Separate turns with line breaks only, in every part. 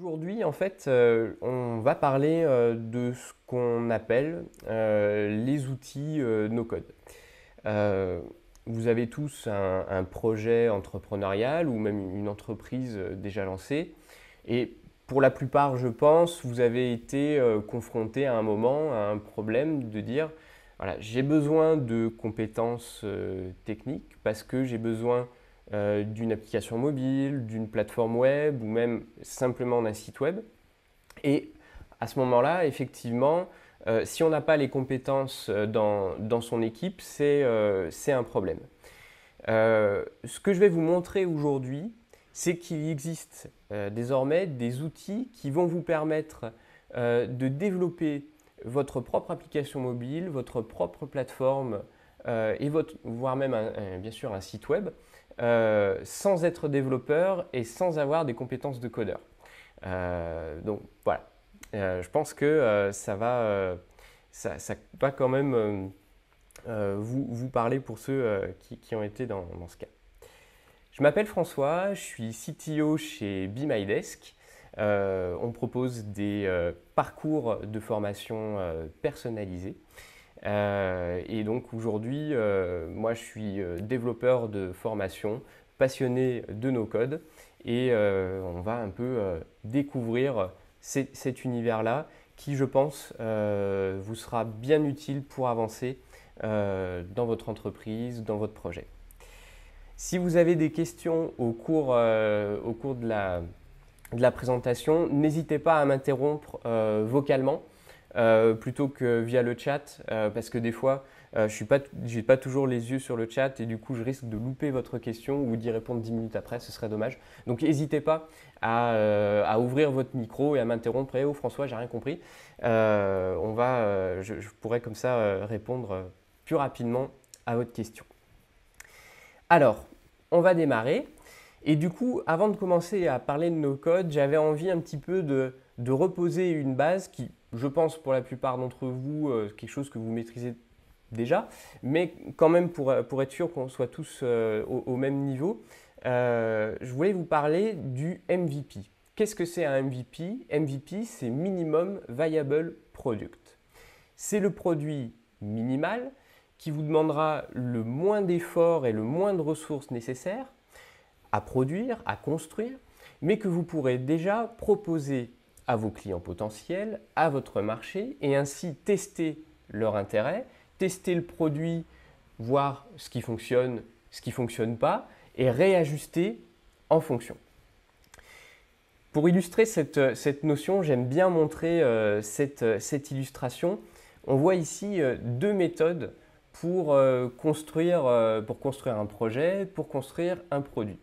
Aujourd'hui, en fait, on va parler de ce qu'on appelle les outils no-code. Euh, Vous avez tous un projet entrepreneurial ou même une entreprise déjà lancée. Et pour la plupart, je pense, vous avez été confronté à un moment à un problème de dire, voilà, j'ai besoin de compétences techniques parce que j'ai besoin d'une application mobile, d'une plateforme web ou même simplement d'un site web. Et à ce moment-là, effectivement, si on n'a pas les compétences dans son équipe, c'est un problème. Ce que je vais vous montrer aujourd'hui, c'est qu'il existe désormais des outils qui vont vous permettre de développer votre propre application mobile, votre propre plateforme et voire même bien sûr un site web sans être développeur et sans avoir des compétences de codeur. Donc voilà, je pense que ça va quand même vous parler pour ceux qui ont été dans ce cas. Je m'appelle François, je suis CTO chez Be My Desk. On propose des parcours de formation personnalisés. Et donc aujourd'hui, moi je suis développeur de formation, passionné de nos codes et on va un peu découvrir cet univers-là qui, je pense, vous sera bien utile pour avancer dans votre entreprise, dans votre projet. Si vous avez des questions au cours de la présentation, n'hésitez pas à m'interrompre vocalement plutôt que via le chat parce que des fois, je n'ai pas toujours les yeux sur le chat et du coup, je risque de louper votre question ou d'y répondre 10 minutes après, ce serait dommage. Donc, n'hésitez pas à ouvrir votre micro et à m'interrompre. Oh François, j'ai rien compris. Je pourrais comme ça répondre plus rapidement à votre question. Alors, on va démarrer. Et du coup, avant de commencer à parler de nos codes, j'avais envie un petit peu de reposer une base qui, je pense, pour la plupart d'entre vous, quelque chose que vous maîtrisez déjà, mais quand même pour être sûr qu'on soit tous au même niveau, je voulais vous parler du MVP. Qu'est-ce que c'est un MVP? MVP, c'est Minimum Viable Product. C'est le produit minimal qui vous demandera le moins d'efforts et le moins de ressources nécessaires à produire, à construire, mais que vous pourrez déjà proposer à vos clients potentiels, à votre marché, et ainsi tester leur intérêt, tester le produit, voir ce qui ne fonctionne pas, et réajuster en fonction. Pour illustrer cette notion, j'aime bien montrer cette illustration. On voit ici deux méthodes pour construire un projet, pour construire un produit.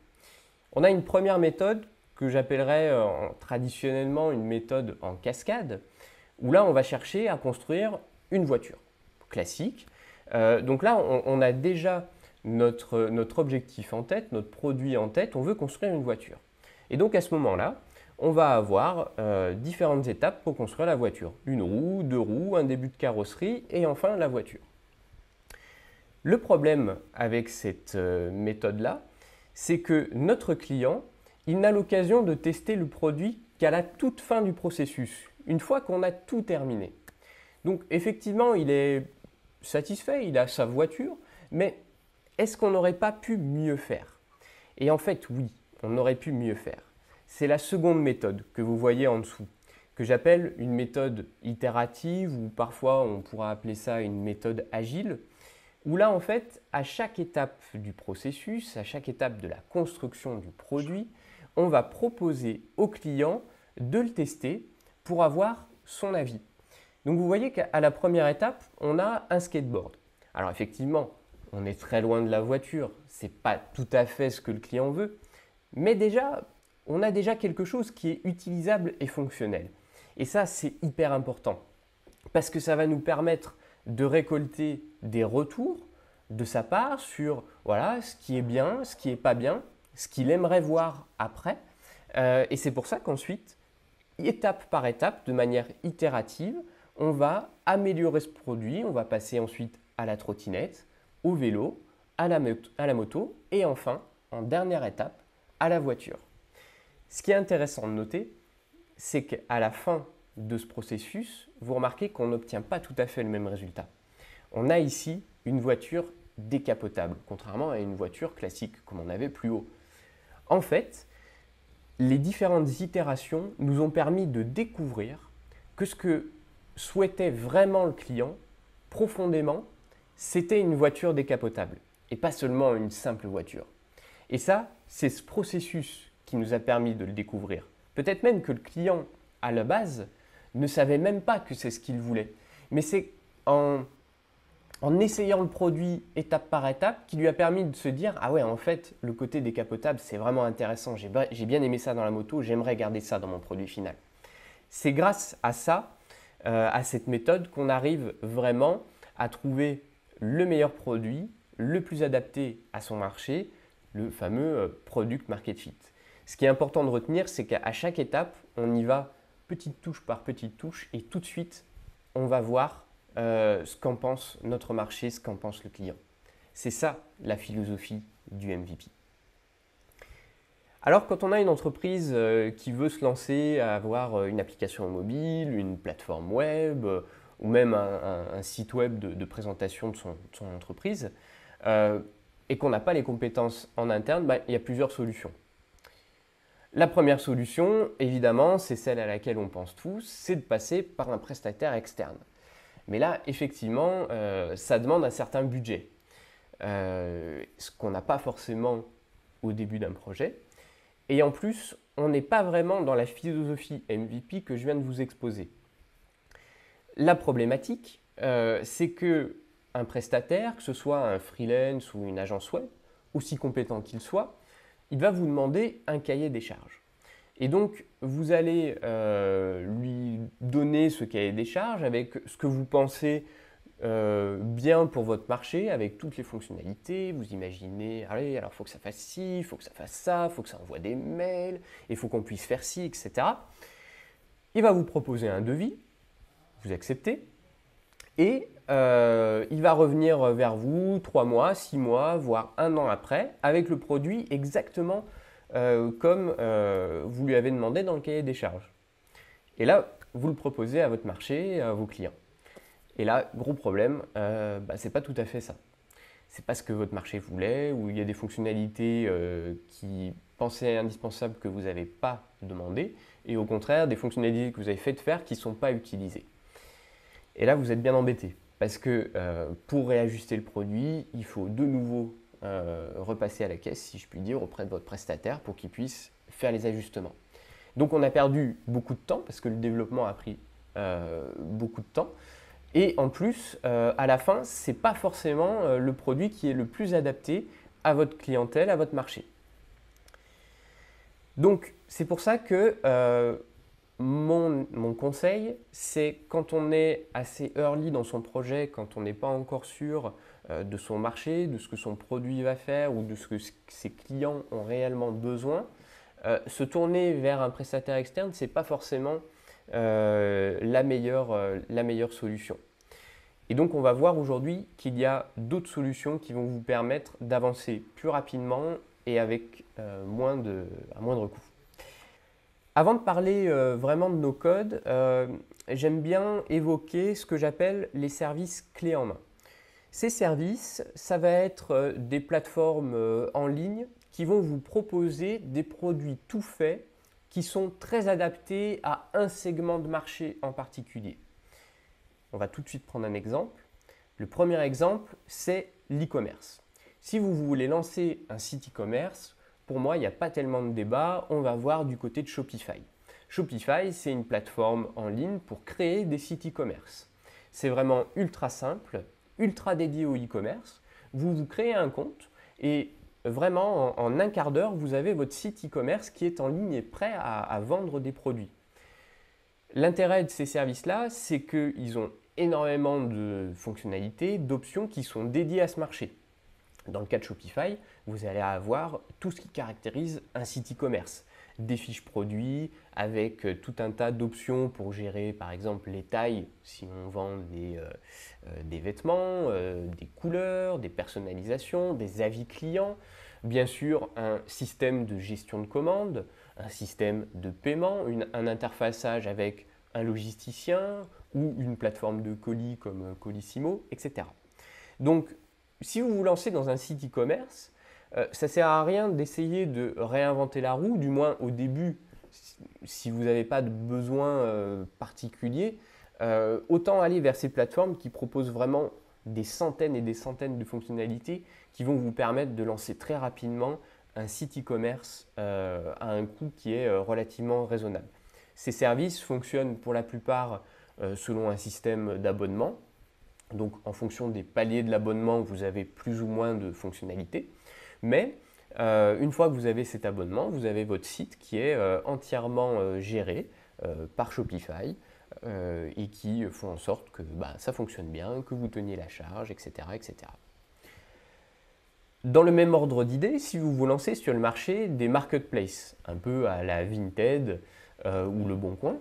On a une première méthode que j'appellerais traditionnellement une méthode en cascade, où là on va chercher à construire une voiture classique. Donc là on a déjà notre objectif en tête, notre produit en tête, on veut construire une voiture. Et donc à ce moment-là, on va avoir différentes étapes pour construire la voiture. Une roue, deux roues, un début de carrosserie et enfin la voiture. Le problème avec cette méthode-là, c'est que notre client, il n'a l'occasion de tester le produit qu'à la toute fin du processus, une fois qu'on a tout terminé. Donc effectivement, il est satisfait, il a sa voiture, mais est-ce qu'on n'aurait pas pu mieux faire? Et en fait, oui, on aurait pu mieux faire. C'est la seconde méthode que vous voyez en dessous, que j'appelle une méthode itérative ou parfois on pourra appeler ça une méthode agile, où là, en fait, à chaque étape du processus, à chaque étape de la construction du produit, on va proposer au client de le tester pour avoir son avis. Donc vous voyez qu'à la première étape, on a un skateboard. Alors effectivement, on est très loin de la voiture, ce n'est pas tout à fait ce que le client veut, mais déjà, on a déjà quelque chose qui est utilisable et fonctionnel. Et ça, c'est hyper important, parce que ça va nous permettre de récolter des retours de sa part sur voilà, ce qui est bien, ce qui n'est pas bien, ce qu'il aimerait voir après. Et c'est pour ça qu'ensuite, étape par étape, de manière itérative, on va améliorer ce produit, on va passer ensuite à la trottinette, au vélo, à la moto et enfin, en dernière étape, à la voiture. Ce qui est intéressant de noter, c'est qu'à la fin de ce processus, vous remarquez qu'on n'obtient pas tout à fait le même résultat. On a ici une voiture décapotable, contrairement à une voiture classique, comme on avait plus haut. En fait, les différentes itérations nous ont permis de découvrir que ce que souhaitait vraiment le client, profondément, c'était une voiture décapotable, et pas seulement une simple voiture. Et ça, c'est ce processus qui nous a permis de le découvrir. Peut-être même que le client, à la base, ne savait même pas que c'est ce qu'il voulait. Mais c'est en essayant le produit étape par étape qui lui a permis de se dire « Ah ouais, en fait, le côté décapotable, c'est vraiment intéressant. J'ai bien aimé ça dans la moto, j'aimerais garder ça dans mon produit final. » C'est grâce à ça, à cette méthode, qu'on arrive vraiment à trouver le meilleur produit, le plus adapté à son marché, le fameux Product Market Fit. Ce qui est important de retenir, c'est qu'à chaque étape, on y va petite touche par petite touche et tout de suite, on va voir ce qu'en pense notre marché, ce qu'en pense le client. C'est ça la philosophie du MVP. Alors quand on a une entreprise qui veut se lancer à avoir une application mobile, une plateforme web ou même un site web de présentation de son entreprise et qu'on n'a pas les compétences en interne, il y a plusieurs solutions. La première solution, évidemment, c'est celle à laquelle on pense tous, c'est de passer par un prestataire externe. Mais là, effectivement, ça demande un certain budget, ce qu'on n'a pas forcément au début d'un projet. Et en plus, on n'est pas vraiment dans la philosophie MVP que je viens de vous exposer. La problématique, c'est qu'un prestataire, que ce soit un freelance ou une agence web, aussi compétent qu'il soit, il va vous demander un cahier des charges. Et donc, vous allez lui donner ce cahier des charges avec ce que vous pensez bien pour votre marché, avec toutes les fonctionnalités. Vous imaginez, allez, alors il faut que ça fasse ci, il faut que ça fasse ça, il faut que ça envoie des mails, il faut qu'on puisse faire ci, etc. Il va vous proposer un devis, vous acceptez, et il va revenir vers vous 3 mois, 6 mois, voire 1 an après, avec le produit exactement comme vous lui avez demandé dans le cahier des charges. Et là, vous le proposez à votre marché, à vos clients. Et là, gros problème, c'est pas tout à fait ça. C'est pas ce que votre marché voulait, ou il y a des fonctionnalités qui pensaient indispensables que vous n'avez pas demandé, et au contraire, des fonctionnalités que vous avez fait faire qui ne sont pas utilisées. Et là, vous êtes bien embêté, parce que pour réajuster le produit, il faut de nouveau repasser à la caisse, si je puis dire, auprès de votre prestataire pour qu'il puisse faire les ajustements. Donc on a perdu beaucoup de temps, parce que le développement a pris beaucoup de temps. Et en plus, à la fin, ce n'est pas forcément le produit qui est le plus adapté à votre clientèle, à votre marché. Donc c'est pour ça que mon conseil, c'est quand on est assez early dans son projet, quand on n'est pas encore sûr de son marché, de ce que son produit va faire ou de ce que ses clients ont réellement besoin, se tourner vers un prestataire externe, ce n'est pas forcément la meilleure solution. Et donc on va voir aujourd'hui qu'il y a d'autres solutions qui vont vous permettre d'avancer plus rapidement et avec à moindre coût. Avant de parler vraiment de nos codes, j'aime bien évoquer ce que j'appelle les services clés en main. Ces services, ça va être des plateformes en ligne qui vont vous proposer des produits tout faits qui sont très adaptés à un segment de marché en particulier. On va tout de suite prendre un exemple. Le premier exemple, c'est l'e-commerce. Si vous voulez lancer un site e-commerce, pour moi, il n'y a pas tellement de débat, on va voir du côté de Shopify. Shopify, c'est une plateforme en ligne pour créer des sites e-commerce. C'est vraiment ultra simple, ultra dédié au e-commerce. Vous créez un compte et vraiment en un quart d'heure, vous avez votre site e-commerce qui est en ligne et prêt à vendre des produits. L'intérêt de ces services-là, c'est qu'ils ont énormément de fonctionnalités, d'options qui sont dédiées à ce marché. Dans le cas de Shopify, vous allez avoir tout ce qui caractérise un site e-commerce. Des fiches produits avec tout un tas d'options pour gérer par exemple les tailles si on vend des vêtements, des couleurs, des personnalisations, des avis clients. Bien sûr, un système de gestion de commandes, un système de paiement, un interfaçage avec un logisticien ou une plateforme de colis comme Colissimo, etc. Donc, si vous vous lancez dans un site e-commerce, ça ne sert à rien d'essayer de réinventer la roue, du moins au début, si vous n'avez pas de besoin particulier, autant aller vers ces plateformes qui proposent vraiment des centaines et des centaines de fonctionnalités qui vont vous permettre de lancer très rapidement un site e-commerce à un coût qui est relativement raisonnable. Ces services fonctionnent pour la plupart selon un système d'abonnement. Donc en fonction des paliers de l'abonnement, vous avez plus ou moins de fonctionnalités. Mais une fois que vous avez cet abonnement, vous avez votre site qui est entièrement géré par Shopify et qui font en sorte que ça fonctionne bien, que vous teniez la charge, etc., etc. Dans le même ordre d'idée, si vous vous lancez sur le marché des marketplaces, un peu à la Vinted ou Le Bon Coin,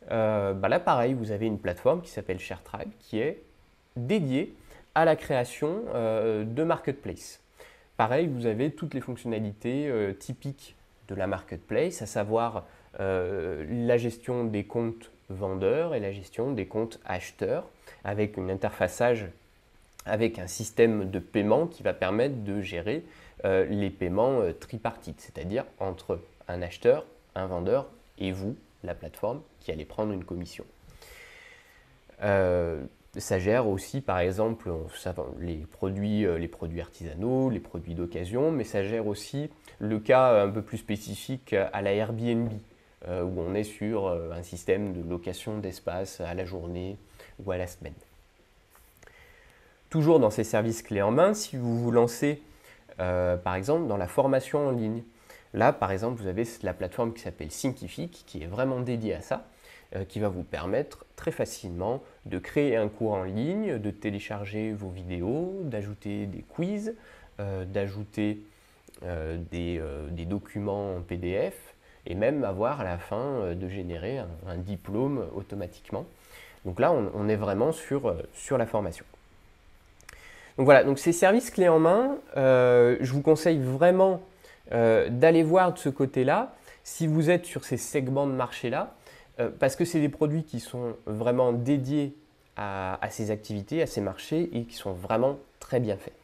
là pareil, vous avez une plateforme qui s'appelle ShareTribe qui est dédiée à la création de marketplaces. Pareil, vous avez toutes les fonctionnalités typiques de la marketplace, à savoir la gestion des comptes vendeurs et la gestion des comptes acheteurs, avec un interfaçage avec un système de paiement qui va permettre de gérer les paiements tripartites, c'est-à-dire entre un acheteur, un vendeur et vous, la plateforme, qui allez prendre une commission. Ça gère aussi, par exemple, les produits artisanaux, les produits d'occasion, mais ça gère aussi le cas un peu plus spécifique à la Airbnb, où on est sur un système de location d'espace à la journée ou à la semaine. Toujours dans ces services clés en main, si vous vous lancez, par exemple, dans la formation en ligne, là, par exemple, vous avez la plateforme qui s'appelle Thinkific, qui est vraiment dédiée à ça, qui va vous permettre très facilement de créer un cours en ligne, de télécharger vos vidéos, d'ajouter des quiz, d'ajouter des documents en PDF et même avoir à la fin de générer un diplôme automatiquement. Donc là, on est vraiment sur la formation. Donc voilà, donc ces services clés en main, je vous conseille vraiment d'aller voir de ce côté-là, si vous êtes sur ces segments de marché-là, parce que c'est des produits qui sont vraiment dédiés à ces activités, à ces marchés, et qui sont vraiment très bien faits.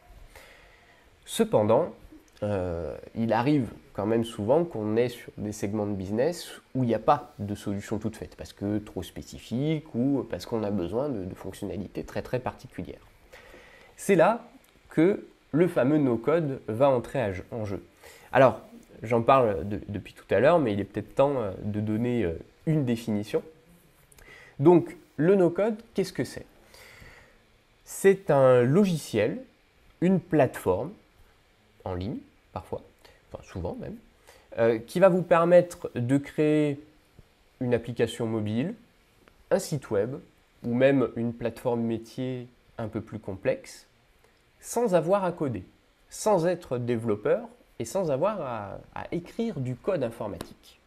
Cependant, il arrive quand même souvent qu'on est sur des segments de business où il n'y a pas de solution toute faite, parce que trop spécifique ou parce qu'on a besoin de fonctionnalités très très particulières. C'est là que le fameux no-code va entrer en jeu. Alors, j'en parle depuis tout à l'heure, mais il est peut-être temps de donner une définition. Donc, le no-code, qu'est-ce que c'est? C'est un logiciel, une plateforme, en ligne, parfois, enfin souvent même, qui va vous permettre de créer une application mobile, un site web, ou même une plateforme métier un peu plus complexe, sans avoir à coder, sans être développeur et sans avoir à écrire du code informatique.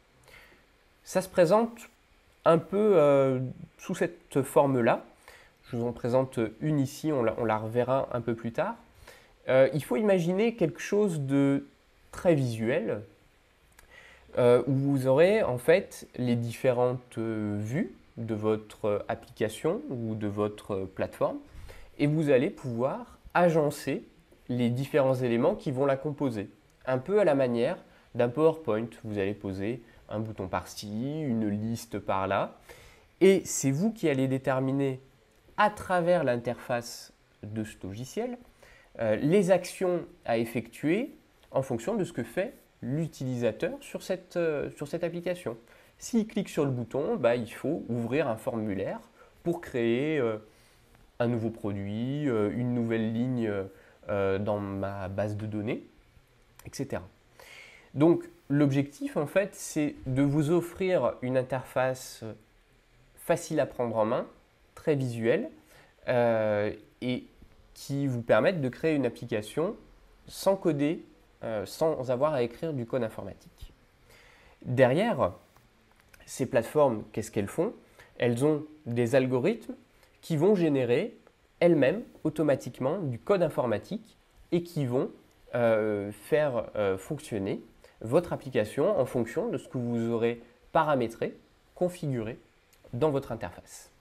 Ça se présente un peu sous cette forme-là. Je vous en présente une ici, on la reverra un peu plus tard. Il faut imaginer quelque chose de très visuel, où vous aurez en fait les différentes vues de votre application ou de votre plateforme, et vous allez pouvoir agencer les différents éléments qui vont la composer. Un peu à la manière d'un PowerPoint, vous allez poser un bouton par-ci, une liste par-là, et c'est vous qui allez déterminer à travers l'interface de ce logiciel les actions à effectuer en fonction de ce que fait l'utilisateur sur cette application. S'il clique sur le bouton, il faut ouvrir un formulaire pour créer un nouveau produit, une nouvelle ligne dans ma base de données, etc. Donc l'objectif en fait c'est de vous offrir une interface facile à prendre en main, très visuelle et qui vous permette de créer une application sans coder, sans avoir à écrire du code informatique. Derrière, ces plateformes, qu'est-ce qu'elles font? Elles ont des algorithmes qui vont générer elles-mêmes automatiquement du code informatique et qui vont faire fonctionner votre application en fonction de ce que vous aurez paramétré, configuré dans votre interface.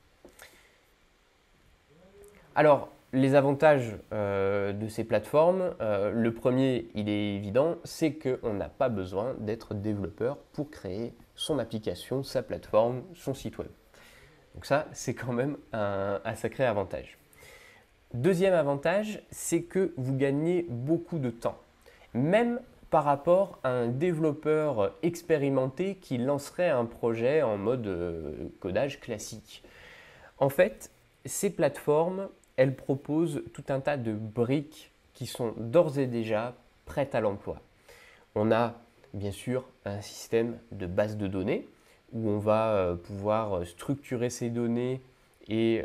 Alors, les avantages de ces plateformes, le premier, il est évident, c'est qu'on n'a pas besoin d'être développeur pour créer son application, sa plateforme, son site web. Donc ça, c'est quand même un sacré avantage. Deuxième avantage, c'est que vous gagnez beaucoup de temps, même par rapport à un développeur expérimenté qui lancerait un projet en mode codage classique. En fait, ces plateformes, elles proposent tout un tas de briques qui sont d'ores et déjà prêtes à l'emploi. On a bien sûr un système de base de données où on va pouvoir structurer ces données et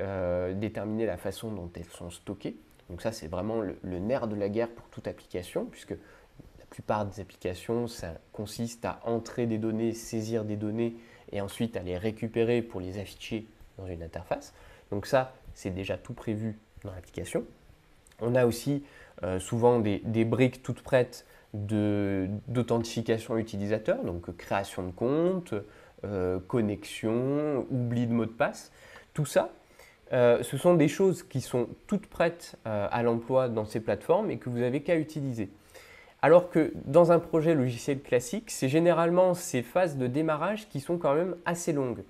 déterminer la façon dont elles sont stockées. Donc ça, c'est vraiment le nerf de la guerre pour toute application, puisque la plupart des applications, ça consiste à entrer des données, saisir des données et ensuite à les récupérer pour les afficher dans une interface. Donc ça, c'est déjà tout prévu dans l'application. On a aussi souvent des briques toutes prêtes d'authentification utilisateur, donc création de compte, connexion, oubli de mot de passe. Tout ça, ce sont des choses qui sont toutes prêtes à l'emploi dans ces plateformes et que vous n'avez qu'à utiliser. Alors que dans un projet logiciel classique, c'est généralement ces phases de démarrage qui sont quand même assez longues.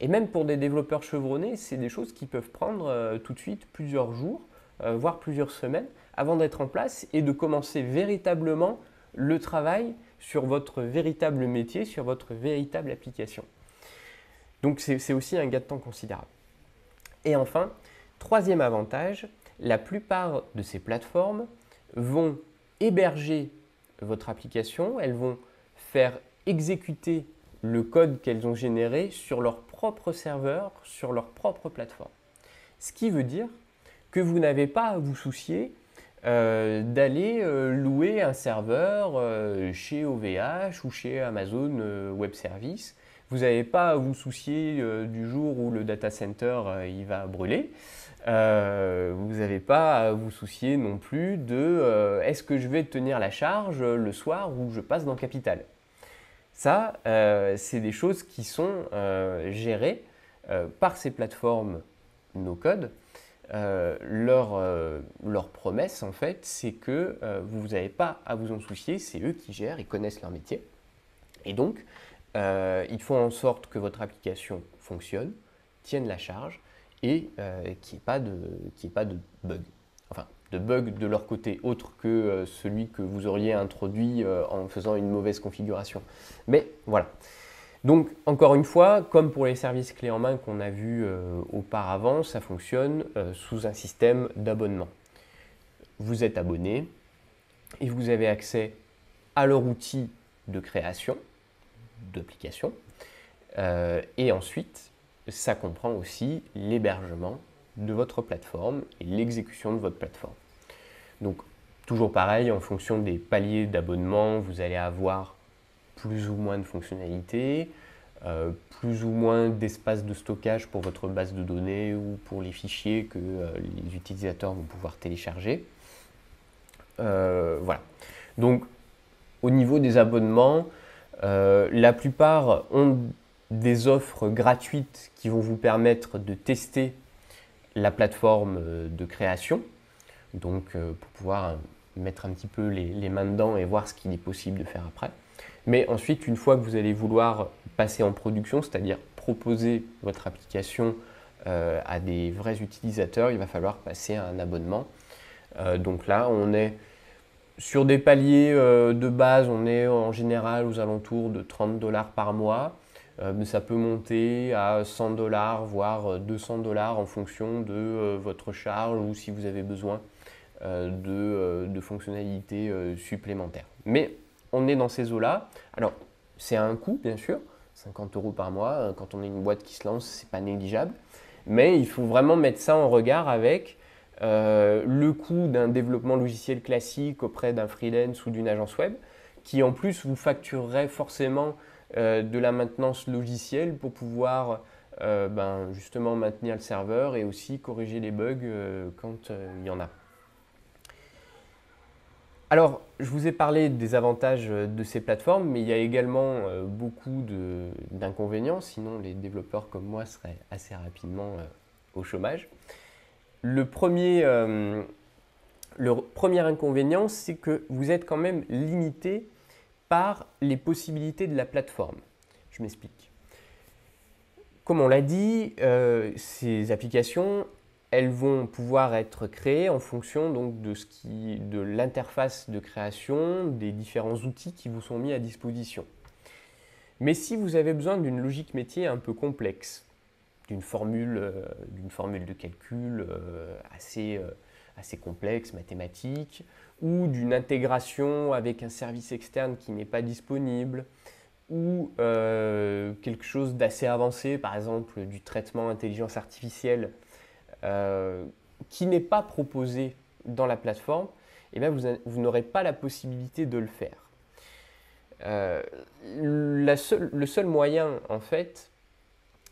Et même pour des développeurs chevronnés, c'est des choses qui peuvent prendre tout de suite plusieurs jours, voire plusieurs semaines, avant d'être en place et de commencer véritablement le travail sur votre véritable métier, sur votre véritable application. Donc c'est aussi un gain de temps considérable. Et enfin, troisième avantage, la plupart de ces plateformes vont héberger votre application, elles vont faire exécuter le code qu'elles ont généré sur leur propre serveur, sur leur propre plateforme. Ce qui veut dire que vous n'avez pas à vous soucier d'aller louer un serveur chez OVH ou chez Amazon Web Services. Vous n'avez pas à vous soucier du jour où le data center il va brûler. Vous n'avez pas à vous soucier non plus de est-ce que je vais tenir la charge le soir où je passe dans Capital. Ça, c'est des choses qui sont gérées par ces plateformes no-code. Leur promesse, en fait, c'est que vous n'avez pas à vous en soucier, c'est eux qui gèrent, ils connaissent leur métier. Et donc, ils font en sorte que votre application fonctionne, tienne la charge et qu'il n'y ait pas de bug. Enfin, de bug de leur côté, autre que celui que vous auriez introduit en faisant une mauvaise configuration. Mais voilà. Donc, encore une fois, comme pour les services clés en main qu'on a vus auparavant, ça fonctionne sous un système d'abonnement. Vous êtes abonné et vous avez accès à leur outil de création d'application. Et ensuite, ça comprend aussi l'hébergement de votre plateforme et l'exécution de votre plateforme. Donc, toujours pareil, en fonction des paliers d'abonnement, vous allez avoir plus ou moins de fonctionnalités, plus ou moins d'espace de stockage pour votre base de données ou pour les fichiers que les utilisateurs vont pouvoir télécharger. Voilà. Donc, au niveau des abonnements, la plupart ont des offres gratuites qui vont vous permettre de tester la plateforme de création, donc pour pouvoir mettre un petit peu les mains dedans et voir ce qu'il est possible de faire après. Mais ensuite, une fois que vous allez vouloir passer en production, c'est-à-dire proposer votre application à des vrais utilisateurs, il va falloir passer à un abonnement. Donc là, on est sur des paliers de base, on est en général aux alentours de 30 $ par mois. Mais ça peut monter à 100 $, voire 200 $ en fonction de votre charge ou si vous avez besoin de fonctionnalités supplémentaires. Mais on est dans ces eaux-là. Alors, c'est un coût, bien sûr, 50 € par mois. Quand on est une boîte qui se lance, c'est pas négligeable. Mais il faut vraiment mettre ça en regard avec le coût d'un développement logiciel classique auprès d'un freelance ou d'une agence web, qui en plus vous facturerait forcément de la maintenance logicielle pour pouvoir justement maintenir le serveur et aussi corriger les bugs quand il y en a. Alors, je vous ai parlé des avantages de ces plateformes, mais il y a également beaucoup d'inconvénients, sinon les développeurs comme moi seraient assez rapidement au chômage. Le premier inconvénient, c'est que vous êtes quand même limité par les possibilités de la plateforme. Je m'explique. Comme on l'a dit, ces applications, elles vont pouvoir être créées en fonction donc, de l'interface de création, des différents outils qui vous sont mis à disposition. Mais si vous avez besoin d'une logique métier un peu complexe, d'une formule de calcul assez complexe, mathématique, ou d'une intégration avec un service externe qui n'est pas disponible, ou quelque chose d'assez avancé, par exemple du traitement intelligence artificielle, qui n'est pas proposé dans la plateforme, eh bien vous n'aurez pas la possibilité de le faire. Le seul moyen, en fait,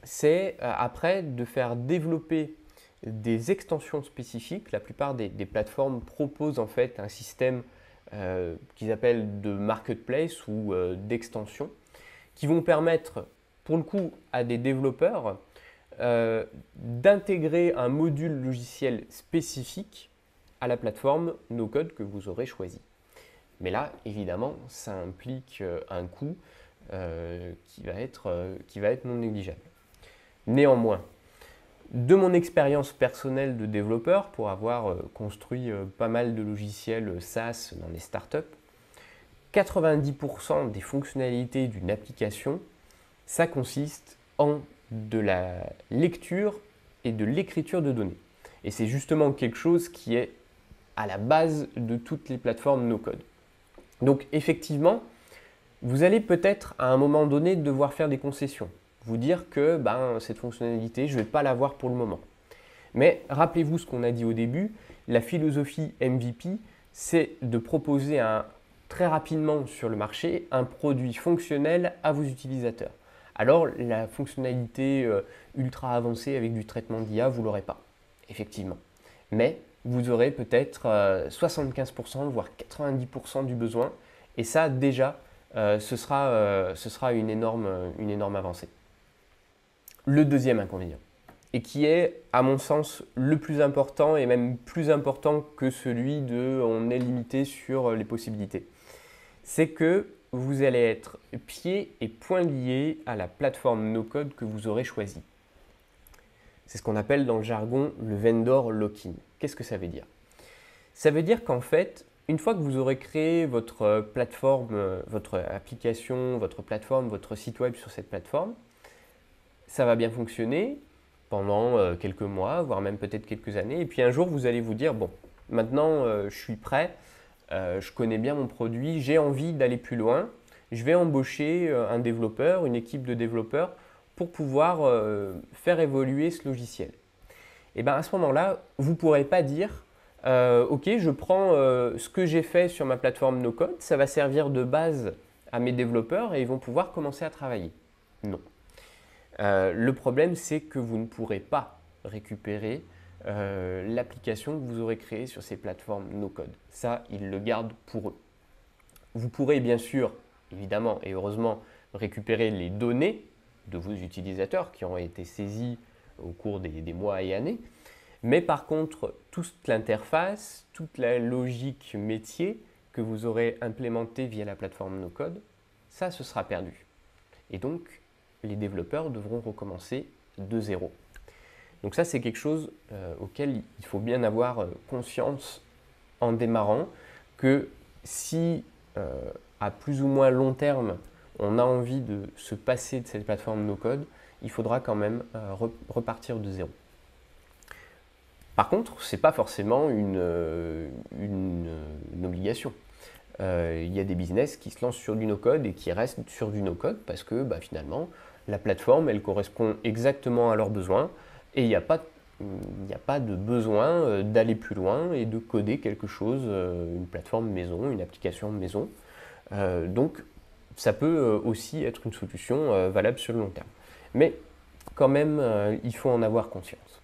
c'est après de faire développer des extensions spécifiques. La plupart des plateformes proposent en fait un système qu'ils appellent de marketplace ou d'extension, qui vont permettre, pour le coup, à des développeurs d'intégrer un module logiciel spécifique à la plateforme NoCode que vous aurez choisi. Mais là, évidemment, ça implique un coût qui va être non négligeable. Néanmoins, de mon expérience personnelle de développeur, pour avoir construit pas mal de logiciels SaaS dans les startups, 90% des fonctionnalités d'une application, ça consiste en de la lecture et de l'écriture de données. Et c'est justement quelque chose qui est à la base de toutes les plateformes no-code. Donc effectivement, vous allez peut-être à un moment donné devoir faire des concessions. Vous dire que cette fonctionnalité, je ne vais pas l'avoir pour le moment. Mais rappelez-vous ce qu'on a dit au début, la philosophie MVP, c'est de proposer très rapidement sur le marché un produit fonctionnel à vos utilisateurs. Alors la fonctionnalité ultra avancée avec du traitement d'IA, vous ne l'aurez pas, effectivement. Mais vous aurez peut-être 75%, voire 90% du besoin. Et ça, déjà, ce sera une énorme avancée. Le deuxième inconvénient, et qui est, à mon sens, le plus important, et même plus important que celui de on est limité sur les possibilités, c'est que vous allez être pieds et poings liés à la plateforme no-code que vous aurez choisie. C'est ce qu'on appelle dans le jargon le vendor lock-in. Qu'est-ce que ça veut dire? Ça veut dire qu'en fait, une fois que vous aurez créé votre plateforme, votre application, votre plateforme, votre site web sur cette plateforme, ça va bien fonctionner pendant quelques mois, voire même peut-être quelques années. Et puis un jour, vous allez vous dire, bon, maintenant je suis prêt, je connais bien mon produit, j'ai envie d'aller plus loin, je vais embaucher un développeur, une équipe de développeurs pour pouvoir faire évoluer ce logiciel. Et bien à ce moment-là, vous ne pourrez pas dire ok, je prends ce que j'ai fait sur ma plateforme no-code, ça va servir de base à mes développeurs et ils vont pouvoir commencer à travailler. Non. Le problème, c'est que vous ne pourrez pas récupérer l'application que vous aurez créée sur ces plateformes no-code. Ça, ils le gardent pour eux. Vous pourrez bien sûr, évidemment et heureusement, récupérer les données de vos utilisateurs qui ont été saisies au cours des mois et années. Mais par contre, toute l'interface, toute la logique métier que vous aurez implémentée via la plateforme no-code, ça, ce sera perdu. Et donc, les développeurs devront recommencer de zéro. Donc ça, c'est quelque chose auquel il faut bien avoir conscience en démarrant, que si à plus ou moins long terme, on a envie de se passer de cette plateforme no-code, il faudra quand même repartir de zéro. Par contre, ce n'est pas forcément une obligation. Il y a des business qui se lancent sur du no-code et qui restent sur du no-code parce que finalement, la plateforme, elle correspond exactement à leurs besoins et il n'y a pas de besoin d'aller plus loin et de coder quelque chose, une plateforme maison, une application maison. Donc, ça peut aussi être une solution valable sur le long terme. Mais quand même, il faut en avoir conscience.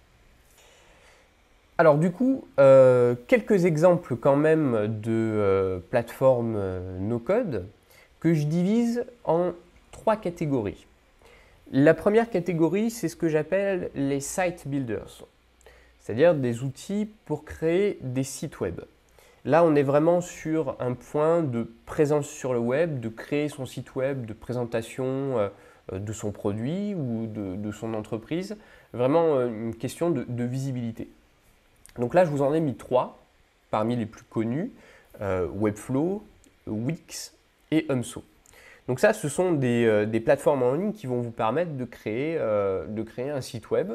Alors du coup, quelques exemples quand même de plateformes no-code que je divise en 3 catégories. La première catégorie, c'est ce que j'appelle les site builders, c'est-à-dire des outils pour créer des sites web. Là, on est vraiment sur un point de présence sur le web, de créer son site web, de présentation de son produit ou de son entreprise. Vraiment une question de visibilité. Donc là, je vous en ai mis 3 parmi les plus connus, Webflow, Wix et UMSO. Donc ça, ce sont des plateformes en ligne qui vont vous permettre de créer un site web.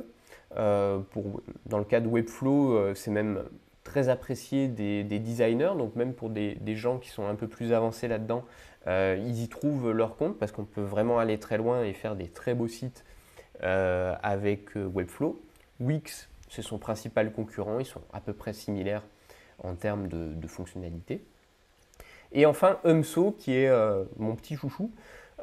Dans le cas de Webflow, c'est même très apprécié des designers, donc même pour des gens qui sont un peu plus avancés là-dedans, ils y trouvent leur compte parce qu'on peut vraiment aller très loin et faire des très beaux sites avec Webflow. Wix, c'est son principal concurrent, ils sont à peu près similaires en termes de fonctionnalités. Et enfin, UMSO, qui est mon petit chouchou.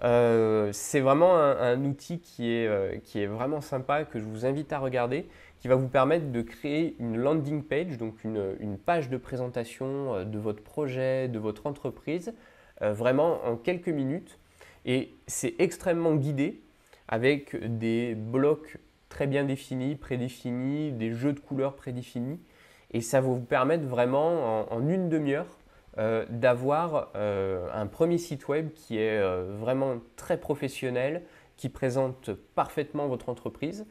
C'est vraiment un outil qui est vraiment sympa, que je vous invite à regarder, qui va vous permettre de créer une landing page, donc une page de présentation de votre projet, de votre entreprise, vraiment en quelques minutes. Et c'est extrêmement guidé, avec des blocs très bien définis, prédéfinis, des jeux de couleurs prédéfinis. Et ça va vous permettre vraiment en une demi-heure d'avoir un premier site web qui est vraiment très professionnel, qui présente parfaitement votre entreprise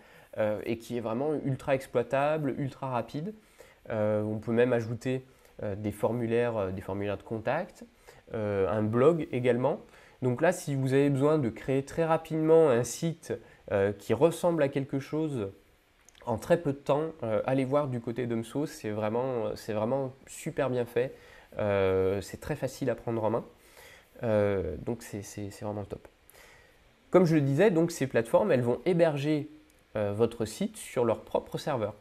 et qui est vraiment ultra exploitable, ultra rapide. On peut même ajouter des formulaires de contact, un blog également. Donc là, si vous avez besoin de créer très rapidement un site qui ressemble à quelque chose en très peu de temps, allez voir du côté d'UMSO, c'est vraiment super bien fait. C'est très facile à prendre en main. Donc c'est vraiment top. Comme je le disais, donc ces plateformes, elles vont héberger votre site sur leur propre serveur.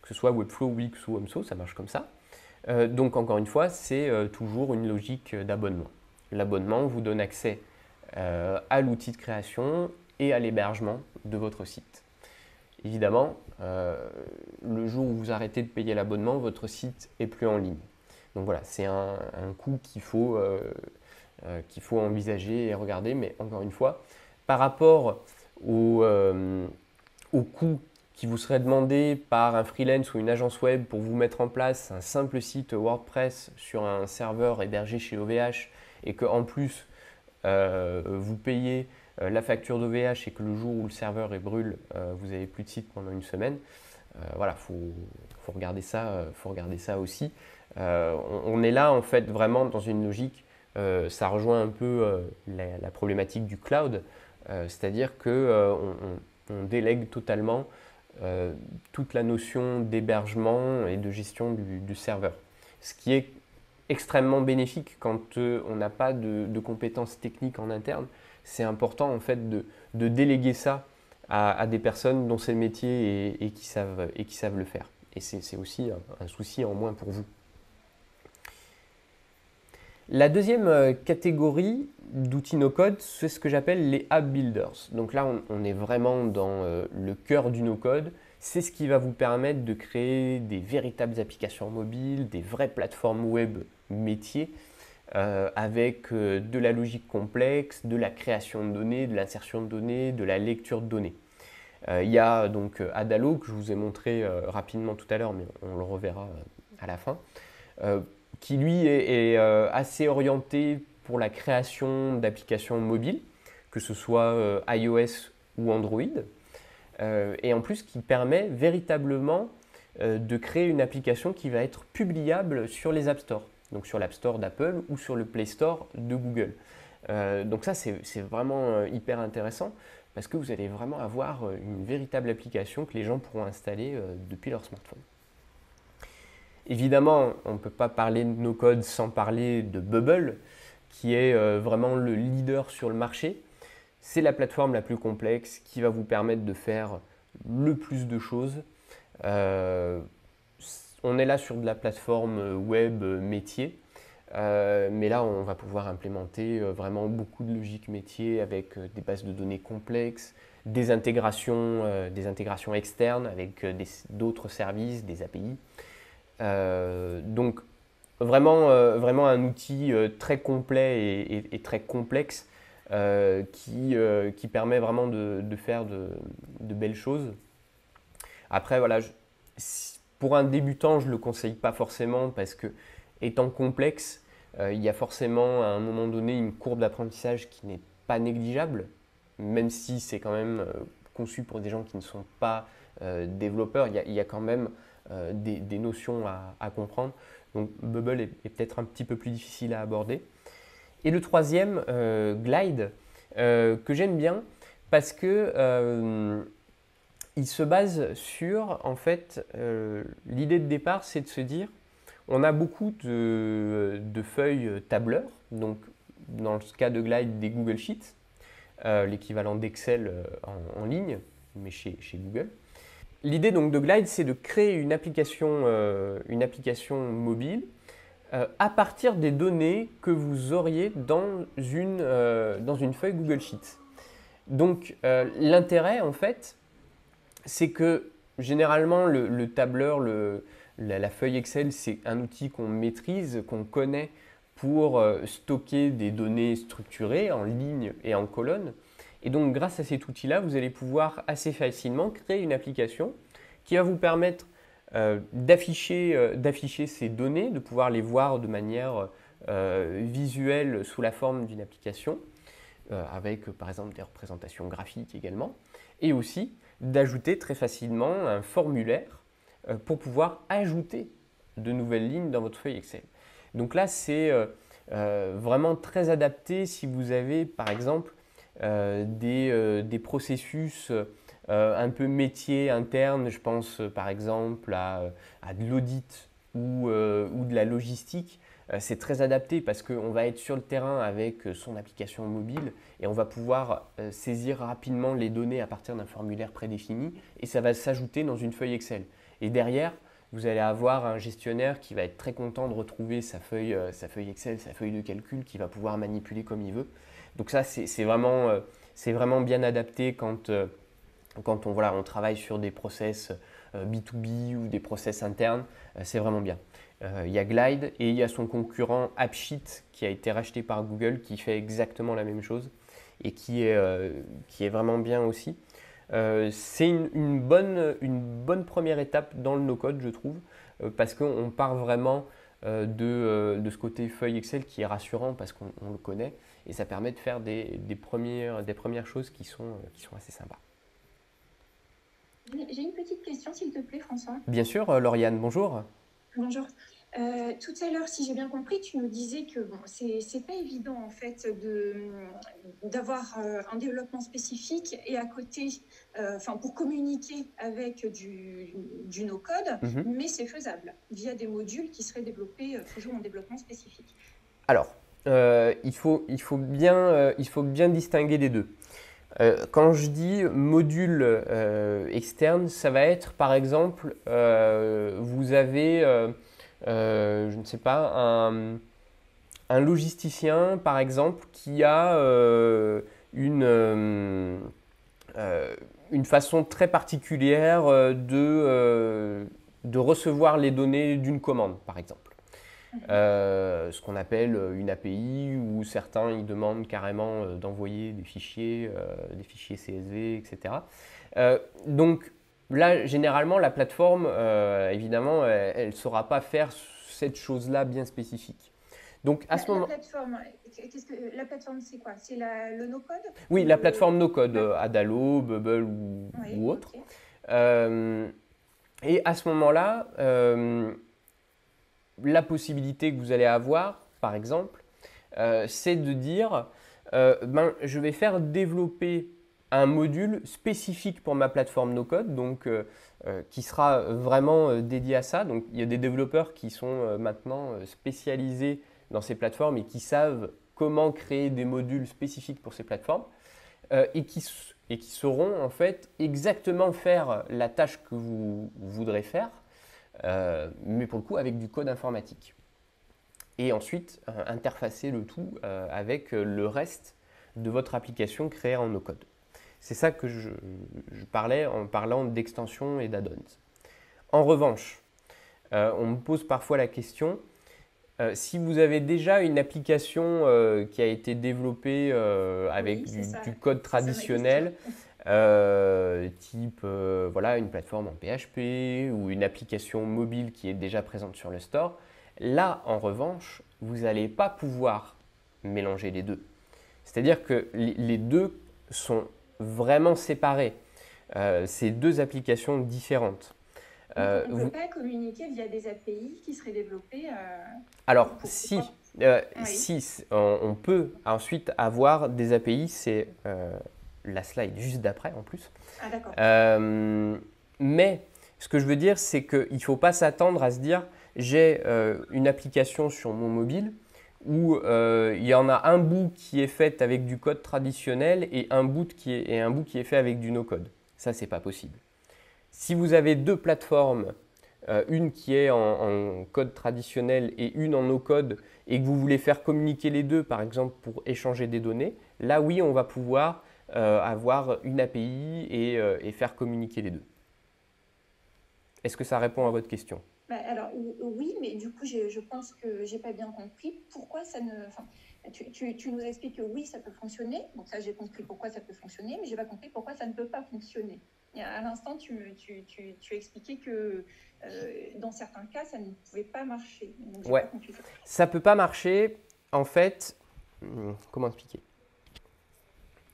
Que ce soit Webflow, Wix ou UMSO, ça marche comme ça. Donc encore une fois, c'est toujours une logique d'abonnement. L'abonnement vous donne accès à l'outil de création et à l'hébergement de votre site. Évidemment, le jour où vous arrêtez de payer l'abonnement, votre site n'est plus en ligne. Donc voilà, c'est un coût qu'il faut envisager et regarder, mais encore une fois, par rapport au coût qui vous serait demandé par un freelance ou une agence web pour vous mettre en place un simple site WordPress sur un serveur hébergé chez OVH et qu'en plus vous payez la facture d'OVH et que le jour où le serveur est brûle, vous n'avez plus de site pendant une semaine, voilà, faut regarder ça aussi. On est là en fait vraiment dans une logique, ça rejoint un peu la problématique du cloud, c'est-à-dire qu'on délègue totalement toute la notion d'hébergement et de gestion du serveur. Ce qui est extrêmement bénéfique quand on n'a pas de compétences techniques en interne. C'est important en fait de déléguer ça à des personnes dont c'est le métier et qui savent le faire. Et c'est aussi un souci en moins pour vous. La deuxième catégorie d'outils no-code, c'est ce que j'appelle les app builders. Donc là, on est vraiment dans le cœur du no-code. C'est ce qui va vous permettre de créer des véritables applications mobiles, des vraies plateformes web métiers, avec de la logique complexe, de la création de données, de l'insertion de données, de la lecture de données. Il y a donc Adalo, que je vous ai montré rapidement tout à l'heure, mais on le reverra à la fin, qui lui est assez orienté pour la création d'applications mobiles, que ce soit iOS ou Android, et en plus qui permet véritablement de créer une application qui va être publiable sur les App Store, donc sur l'App Store d'Apple ou sur le Play Store de Google. Donc ça, c'est vraiment hyper intéressant parce que vous allez vraiment avoir une véritable application que les gens pourront installer depuis leur smartphone. Évidemment, on ne peut pas parler de no-code sans parler de Bubble, qui est vraiment le leader sur le marché. C'est la plateforme la plus complexe qui va vous permettre de faire le plus de choses. On est là sur de la plateforme web métier. Mais là, on va pouvoir implémenter vraiment beaucoup de logique métier avec des bases de données complexes, des intégrations externes avec d'autres services, des API. Donc, vraiment un outil très complet et très complexe qui permet vraiment de faire de belles choses. Après, voilà, pour un débutant, je ne le conseille pas forcément parce que, étant complexe, il y a forcément à un moment donné une courbe d'apprentissage qui n'est pas négligeable, même si c'est quand même conçu pour des gens qui ne sont pas développeurs, il y a quand même des notions à comprendre. Donc Bubble est peut-être un petit peu plus difficile à aborder. Et le troisième, Glide, que j'aime bien parce que il se base sur, en fait, l'idée de départ, c'est de se dire, on a beaucoup de feuilles tableurs, donc dans le cas de Glide, des Google Sheets, l'équivalent d'Excel en ligne, mais chez Google. L'idée donc de Glide, c'est de créer une application mobile à partir des données que vous auriez dans une feuille Google Sheets. Donc l'intérêt, en fait, c'est que généralement le tableur, la feuille Excel, c'est un outil qu'on maîtrise, qu'on connaît pour stocker des données structurées en ligne et en colonne. Et donc grâce à cet outil-là, vous allez pouvoir assez facilement créer une application qui va vous permettre d'afficher ces données, de pouvoir les voir de manière visuelle sous la forme d'une application, avec par exemple des représentations graphiques également, et aussi d'ajouter très facilement un formulaire pour pouvoir ajouter de nouvelles lignes dans votre feuille Excel. Donc là, c'est vraiment très adapté si vous avez par exemple des processus un peu métier interne, je pense par exemple à de l'audit ou de la logistique. C'est très adapté parce qu'on va être sur le terrain avec son application mobile et on va pouvoir saisir rapidement les données à partir d'un formulaire prédéfini et ça va s'ajouter dans une feuille Excel. Et derrière, vous allez avoir un gestionnaire qui va être très content de retrouver sa feuille Excel, sa feuille de calcul, qui va pouvoir manipuler comme il veut. Donc ça, c'est vraiment bien adapté quand on travaille sur des process B2B ou des process internes. C'est vraiment bien. Il y a Glide et il y a son concurrent AppSheet qui a été racheté par Google qui fait exactement la même chose et qui est vraiment bien aussi. C'est une bonne première étape dans le no-code, je trouve, parce qu'on part vraiment de ce côté feuille Excel qui est rassurant parce qu'on le connaît et ça permet de faire des premières choses qui sont assez sympas.
J'ai une petite question, s'il te plaît, François.
Bien sûr, Lauriane, bonjour.
Bonjour. Tout à l'heure, si j'ai bien compris, tu nous disais que bon, c'est pas évident en fait d'avoir un développement spécifique et à côté, pour communiquer avec du no-code, mais c'est faisable via des modules qui seraient développés toujours en développement spécifique.
Alors, il faut bien distinguer les deux. Quand je dis module externe, ça va être par exemple, vous avez, je ne sais pas, un logisticien par exemple qui a une façon très particulière de recevoir les données d'une commande par exemple. Ce qu'on appelle une API où certains ils demandent carrément d'envoyer des fichiers CSV, etc. Donc là, généralement, la plateforme, évidemment, elle ne saura pas faire cette chose-là bien spécifique. Donc à ce moment...
La plateforme, c'est quoi? C'est le no-code?
Oui, la plateforme no-code, Adalo, Bubble ou autre. Okay. Et à ce moment-là, la possibilité que vous allez avoir, par exemple, c'est de dire je vais faire développer un module spécifique pour ma plateforme no-code, donc qui sera vraiment dédié à ça. Donc il y a des développeurs qui sont maintenant spécialisés dans ces plateformes et qui savent comment créer des modules spécifiques pour ces plateformes et qui sauront en fait exactement faire la tâche que vous voudrez faire. Mais pour le coup avec du code informatique. et ensuite interfacer le tout avec le reste de votre application créée en no-code. C'est ça que je parlais en parlant d'extensions et d'add-ons. En revanche, on me pose parfois la question, si vous avez déjà une application qui a été développée avec du code traditionnel, type voilà, une plateforme en PHP ou une application mobile qui est déjà présente sur le store, là, en revanche, vous n'allez pas pouvoir mélanger les deux. C'est-à-dire que les deux sont vraiment séparés. C'est deux applications différentes.
On ne peut pas communiquer via des API qui seraient développées
Alors, si, on peut ensuite avoir des API, c'est la slide juste d'après en plus.
Ah, d'accord.
Mais ce que je veux dire, c'est qu'il ne faut pas s'attendre à se dire j'ai une application sur mon mobile où il y en a un bout qui est fait avec du code traditionnel et un bout qui est fait avec du no-code. Ça, ce n'est pas possible. Si vous avez deux plateformes, une qui est en code traditionnel et une en no-code, et que vous voulez faire communiquer les deux, par exemple pour échanger des données, là oui, on va pouvoir avoir une API et faire communiquer les deux. Est-ce que ça répond à votre question?
Alors oui, mais du coup, je pense que j'ai pas bien compris pourquoi ça ne. Enfin, tu nous expliques que oui, ça peut fonctionner. Donc ça, j'ai compris pourquoi ça peut fonctionner, mais j'ai pas compris pourquoi ça ne peut pas fonctionner. Et à l'instant, tu expliquais que dans certains cas, ça ne pouvait pas marcher. Donc j'ai pas compris ça.
Ça peut pas marcher. En fait, comment expliquer?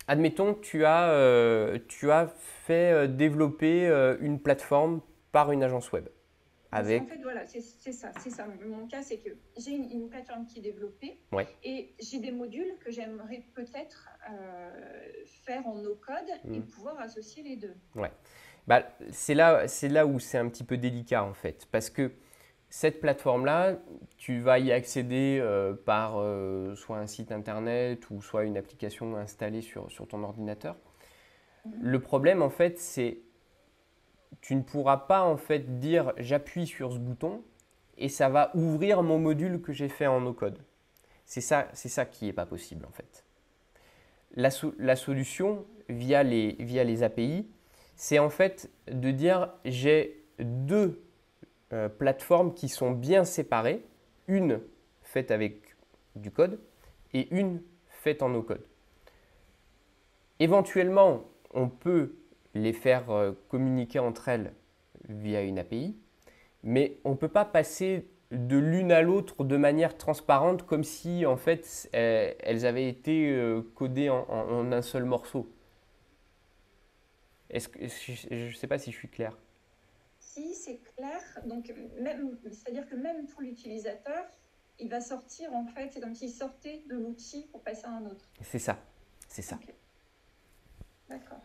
Admettons, tu as fait développer une plateforme par une agence web. Avec...
En fait, voilà, c'est ça. Mon cas, c'est que j'ai une plateforme qui est développée et j'ai des modules que j'aimerais peut-être faire en no-code et pouvoir associer les deux.
Ouais. Bah, c'est là où c'est un petit peu délicat en fait, parce que cette plateforme-là, tu vas y accéder par soit un site internet ou soit une application installée sur ton ordinateur. Le problème en fait, c'est tu ne pourras pas en fait dire j'appuie sur ce bouton et ça va ouvrir mon module que j'ai fait en no-code. C'est ça qui n'est pas possible en fait. La solution via les API, c'est en fait de dire j'ai deux plateformes qui sont bien séparées, une faite avec du code et une faite en no-code. Éventuellement, on peut les faire communiquer entre elles via une API, mais on ne peut pas passer de l'une à l'autre de manière transparente comme si en fait elles avaient été codées en un seul morceau. Je ne sais pas si je suis clair.
Si, c'est clair. Donc, c'est-à-dire que même pour l'utilisateur, il va sortir en fait, c'est comme s'il sortait de l'outil pour passer à un autre.
C'est ça. Okay.
D'accord.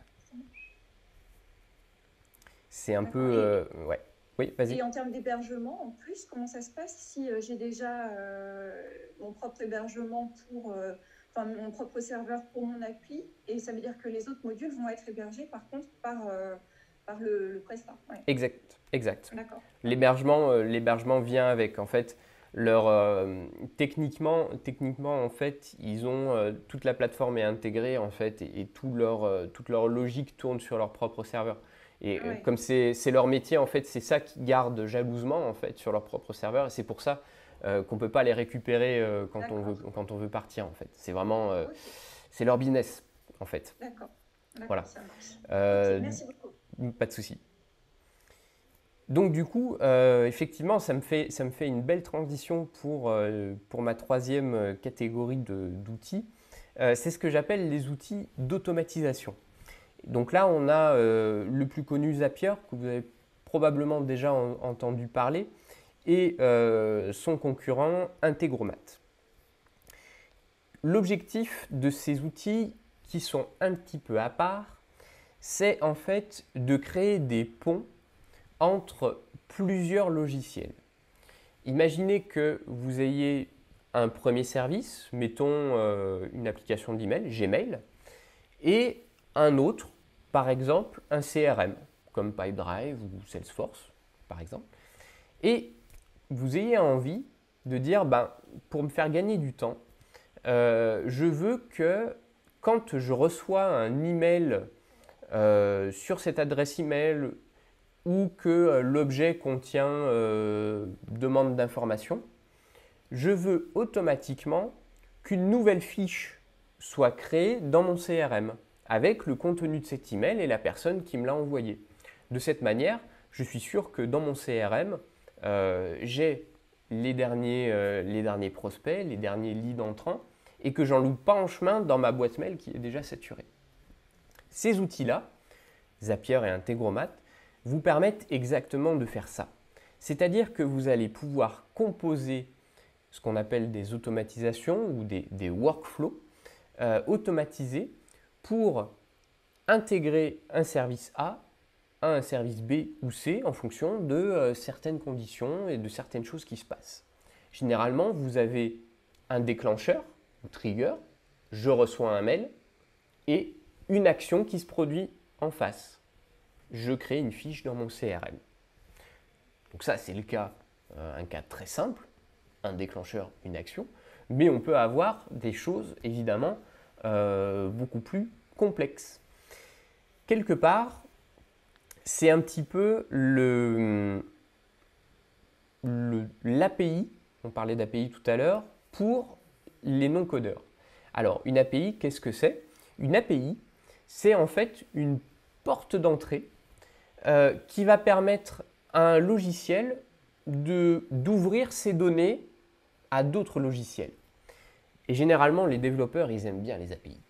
C'est un peu... ouais. Oui, vas-y.
Et en termes d'hébergement, en plus, comment ça se passe si j'ai déjà mon propre hébergement mon propre serveur pour mon appli, et ça veut dire que les autres modules vont être hébergés par contre par le prestat. Ouais.
Exact.
D'accord.
L'hébergement vient avec en fait techniquement en fait ils ont toute la plateforme est intégrée en fait et toute leur logique tourne sur leur propre serveur. Et comme c'est leur métier, en fait, c'est ça qu'ils gardent jalousement en fait, sur leur propre serveur. Et c'est pour ça qu'on ne peut pas les récupérer quand on veut partir. En fait. C'est vraiment c'est leur business, en fait.
D'accord.
Voilà.
Ça marche. Merci beaucoup.
Pas de souci. Donc du coup, effectivement, ça me fait une belle transition pour ma troisième catégorie d'outils. C'est ce que j'appelle les outils d'automatisation. Donc là, on a le plus connu Zapier, que vous avez probablement déjà entendu parler, et son concurrent Integromat. L'objectif de ces outils, qui sont un petit peu à part, c'est en fait de créer des ponts entre plusieurs logiciels. Imaginez que vous ayez un premier service, mettons une application d'email, Gmail, et un autre, par exemple, un CRM, comme Pipedrive ou Salesforce, par exemple, et vous ayez envie de dire, ben, pour me faire gagner du temps, je veux que quand je reçois un email sur cette adresse email ou que l'objet contient demande d'information, je veux automatiquement qu'une nouvelle fiche soit créée dans mon CRM avec le contenu de cet email et la personne qui me l'a envoyé. De cette manière, je suis sûr que dans mon CRM, j'ai les derniers prospects, les derniers leads entrants et que j'en loupe pas en chemin dans ma boîte mail qui est déjà saturée. Ces outils-là, Zapier et Integromat, vous permettent exactement de faire ça. C'est-à-dire que vous allez pouvoir composer ce qu'on appelle des automatisations ou des workflows automatisés pour intégrer un service A à un service B ou C en fonction de certaines conditions et de certaines choses qui se passent. Généralement, vous avez un déclencheur, ou trigger, je reçois un mail et une action qui se produit en face. Je crée une fiche dans mon CRM. Donc ça, c'est le cas, un cas très simple, un déclencheur, une action, mais on peut avoir des choses évidemment beaucoup plus complexes. Quelque part, c'est un petit peu l'API, on parlait d'API tout à l'heure, pour les non-codeurs. Alors, une API, qu'est-ce que c'est? Une API, c'est en fait une porte d'entrée qui va permettre à un logiciel d'ouvrir ses données à d'autres logiciels. Et généralement, les développeurs, ils aiment bien les API.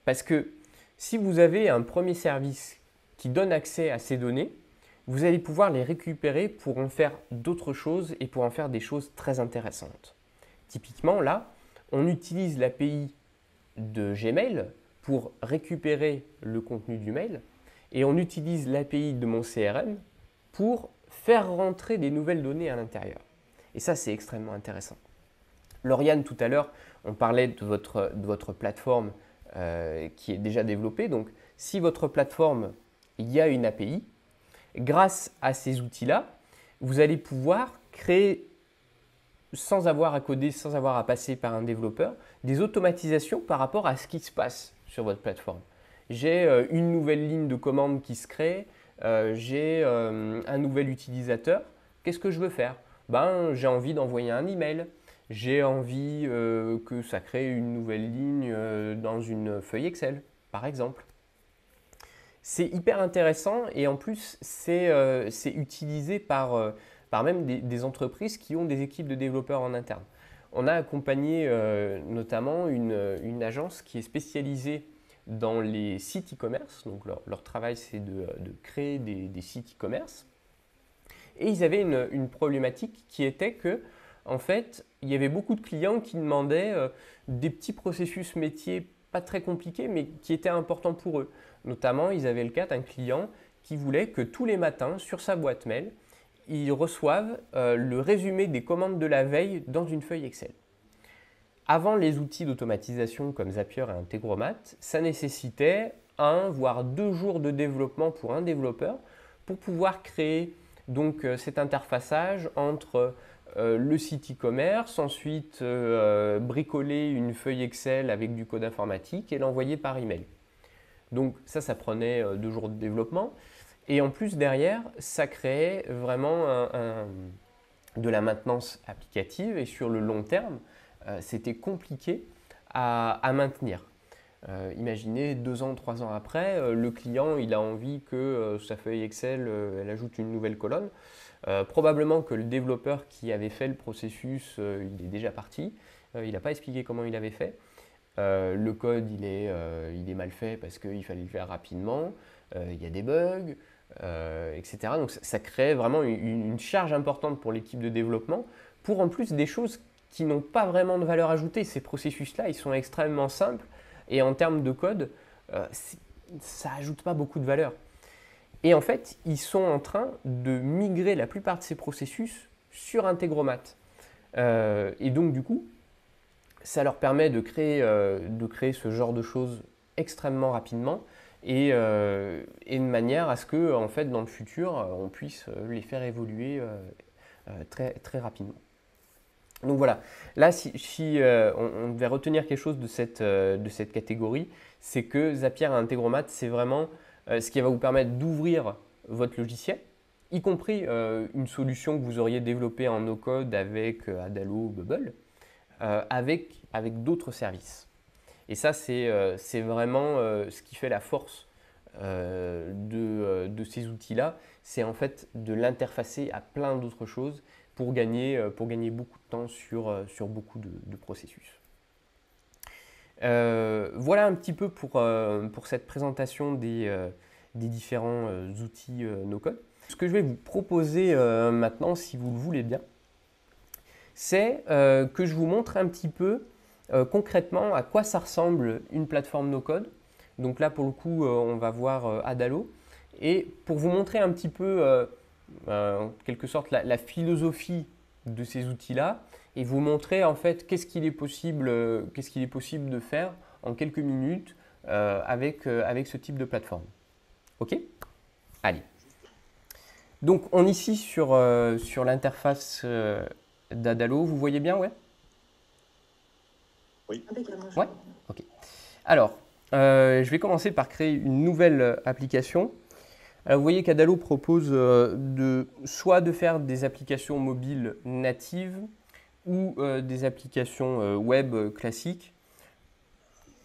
Parce que si vous avez un premier service qui donne accès à ces données, vous allez pouvoir les récupérer pour en faire d'autres choses et pour en faire des choses très intéressantes. Typiquement, là, on utilise l'API de Gmail pour récupérer le contenu du mail et on utilise l'API de mon CRM pour faire rentrer des nouvelles données à l'intérieur. Et ça, c'est extrêmement intéressant. Lauriane, tout à l'heure, on parlait de votre plateforme qui est déjà développée. Donc, si votre plateforme, il y a une API, grâce à ces outils-là, vous allez pouvoir créer, sans avoir à coder, sans avoir à passer par un développeur, des automatisations par rapport à ce qui se passe sur votre plateforme. J'ai une nouvelle ligne de commande qui se crée, j'ai un nouvel utilisateur. Qu'est-ce que je veux faire? J'ai envie d'envoyer un email. J'ai envie que ça crée une nouvelle ligne dans une feuille Excel, par exemple. C'est hyper intéressant et en plus, c'est utilisé par même des entreprises qui ont des équipes de développeurs en interne. On a accompagné notamment une agence qui est spécialisée dans les sites e-commerce. Donc leur travail, c'est de créer des sites e-commerce. Et ils avaient une problématique qui était que, en fait, il y avait beaucoup de clients qui demandaient des petits processus métiers pas très compliqués, mais qui étaient importants pour eux. Notamment, ils avaient le cas d'un client qui voulait que tous les matins, sur sa boîte mail, ils reçoivent le résumé des commandes de la veille dans une feuille Excel. Avant les outils d'automatisation comme Zapier et Integromat, ça nécessitait 1 voire 2 jours de développement pour un développeur pour pouvoir créer donc cet interfaçage entre le site e-commerce, ensuite bricoler une feuille Excel avec du code informatique et l'envoyer par email. Donc ça prenait 2 jours de développement. Et en plus, derrière, ça créait vraiment de la maintenance applicative et sur le long terme, c'était compliqué à maintenir. Imaginez 2 ans, 3 ans après, le client il a envie que sa feuille Excel elle ajoute une nouvelle colonne. Probablement que le développeur qui avait fait le processus, il est déjà parti. Il n'a pas expliqué comment il avait fait. Le code il est mal fait parce qu'il fallait le faire rapidement. Il y a des bugs, etc. Donc ça crée vraiment une charge importante pour l'équipe de développement pour en plus des choses qui n'ont pas vraiment de valeur ajoutée. Ces processus-là, ils sont extrêmement simples et en termes de code, ça n'ajoute pas beaucoup de valeur. Et en fait, ils sont en train de migrer la plupart de ces processus sur Integromat. Et donc, du coup, ça leur permet de créer ce genre de choses extrêmement rapidement et de manière à ce que, en fait, dans le futur, on puisse les faire évoluer très, très rapidement. Donc voilà, là si on devait retenir quelque chose de cette catégorie, c'est que Zapier et Integromat, c'est vraiment ce qui va vous permettre d'ouvrir votre logiciel, y compris une solution que vous auriez développée en no-code avec Adalo ou Bubble, avec d'autres services. Et ça, c'est vraiment ce qui fait la force de ces outils-là, c'est en fait de l'interfacer à plein d'autres choses pour gagner beaucoup de temps sur beaucoup de processus. Voilà un petit peu pour cette présentation des différents outils no-code. Ce que je vais vous proposer maintenant, si vous le voulez bien, c'est que je vous montre un petit peu concrètement à quoi ça ressemble une plateforme no-code. Donc là, pour le coup, on va voir Adalo. Et pour vous montrer un petit peu, en quelque sorte, la philosophie de ces outils-là, et vous montrer en fait qu'est-ce qu'il est possible de faire en quelques minutes avec ce type de plateforme. OK? Allez. Donc, on est ici sur l'interface d'Adalo. Vous voyez bien, ouais?
Oui.
Ouais? OK. Alors, je vais commencer par créer une nouvelle application. Alors, vous voyez qu'Adalo propose soit de faire des applications mobiles natives ou des applications web classiques.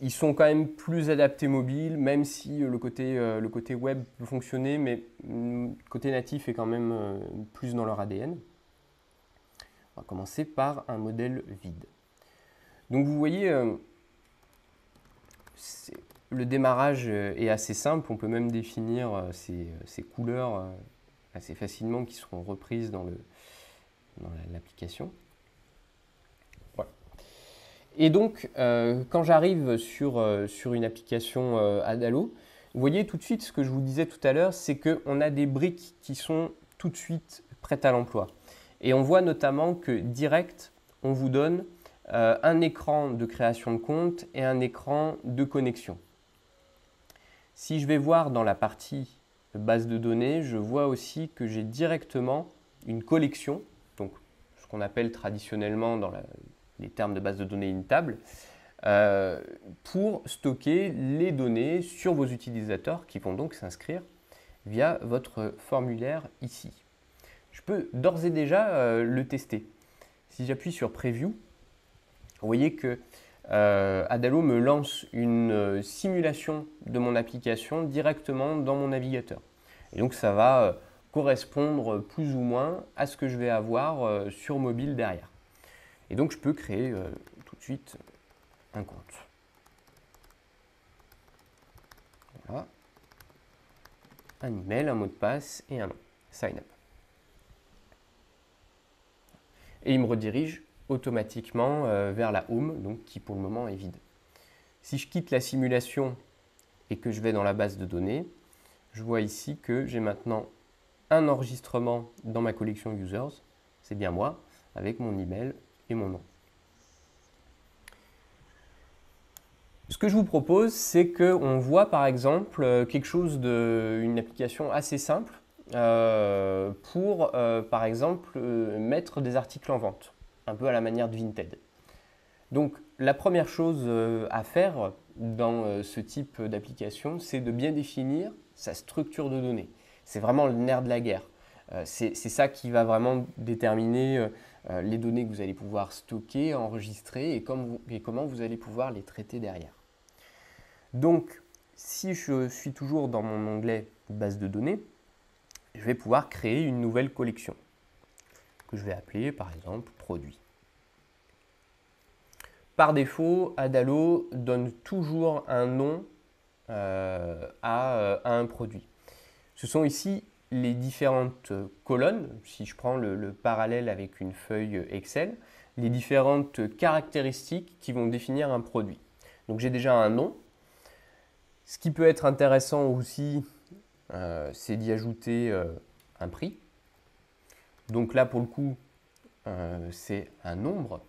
Ils sont quand même plus adaptés mobile, même si le côté web peut fonctionner, mais le côté natif est quand même plus dans leur ADN. On va commencer par un modèle vide. Donc vous voyez, le démarrage est assez simple. On peut même définir ces couleurs assez facilement qui seront reprises dans l'application. Voilà. Et donc, quand j'arrive sur une application Adalo, vous voyez tout de suite ce que je vous disais tout à l'heure, c'est qu'on a des briques qui sont tout de suite prêtes à l'emploi. Et on voit notamment que direct, on vous donne un écran de création de compte et un écran de connexion. Si je vais voir dans la partie base de données, je vois aussi que j'ai directement une collection, donc ce qu'on appelle traditionnellement dans les termes de base de données une table, pour stocker les données sur vos utilisateurs qui vont donc s'inscrire via votre formulaire ici. Je peux d'ores et déjà le tester. Si j'appuie sur Preview, vous voyez que Adalo me lance une simulation de mon application directement dans mon navigateur. Et donc ça va correspondre plus ou moins à ce que je vais avoir sur mobile derrière. Et donc je peux créer tout de suite un compte. Voilà. Un email, un mot de passe et un nom. Sign up. Et il me redirige automatiquement vers la home, donc qui pour le moment est vide. Si je quitte la simulation et que je vais dans la base de données, je vois ici que j'ai maintenant un enregistrement dans ma collection users, c'est bien moi, avec mon email et mon nom. Ce que je vous propose, c'est qu'on voit par exemple quelque chose une application assez simple pour par exemple mettre des articles en vente, un peu à la manière de Vinted. Donc la première chose à faire dans ce type d'application, c'est de bien définir sa structure de données. C'est vraiment le nerf de la guerre. C'est ça qui va vraiment déterminer les données que vous allez pouvoir stocker, enregistrer et comment vous allez pouvoir les traiter derrière. Donc, si je suis toujours dans mon onglet base de données, je vais pouvoir créer une nouvelle collection que je vais appeler par exemple produits. Par défaut, Adalo donne toujours un nom à un produit. Ce sont ici les différentes colonnes, si je prends le parallèle avec une feuille Excel, les différentes caractéristiques qui vont définir un produit. Donc j'ai déjà un nom. Ce qui peut être intéressant aussi, c'est d'y ajouter un prix. Donc là, pour le coup, c'est un nombre.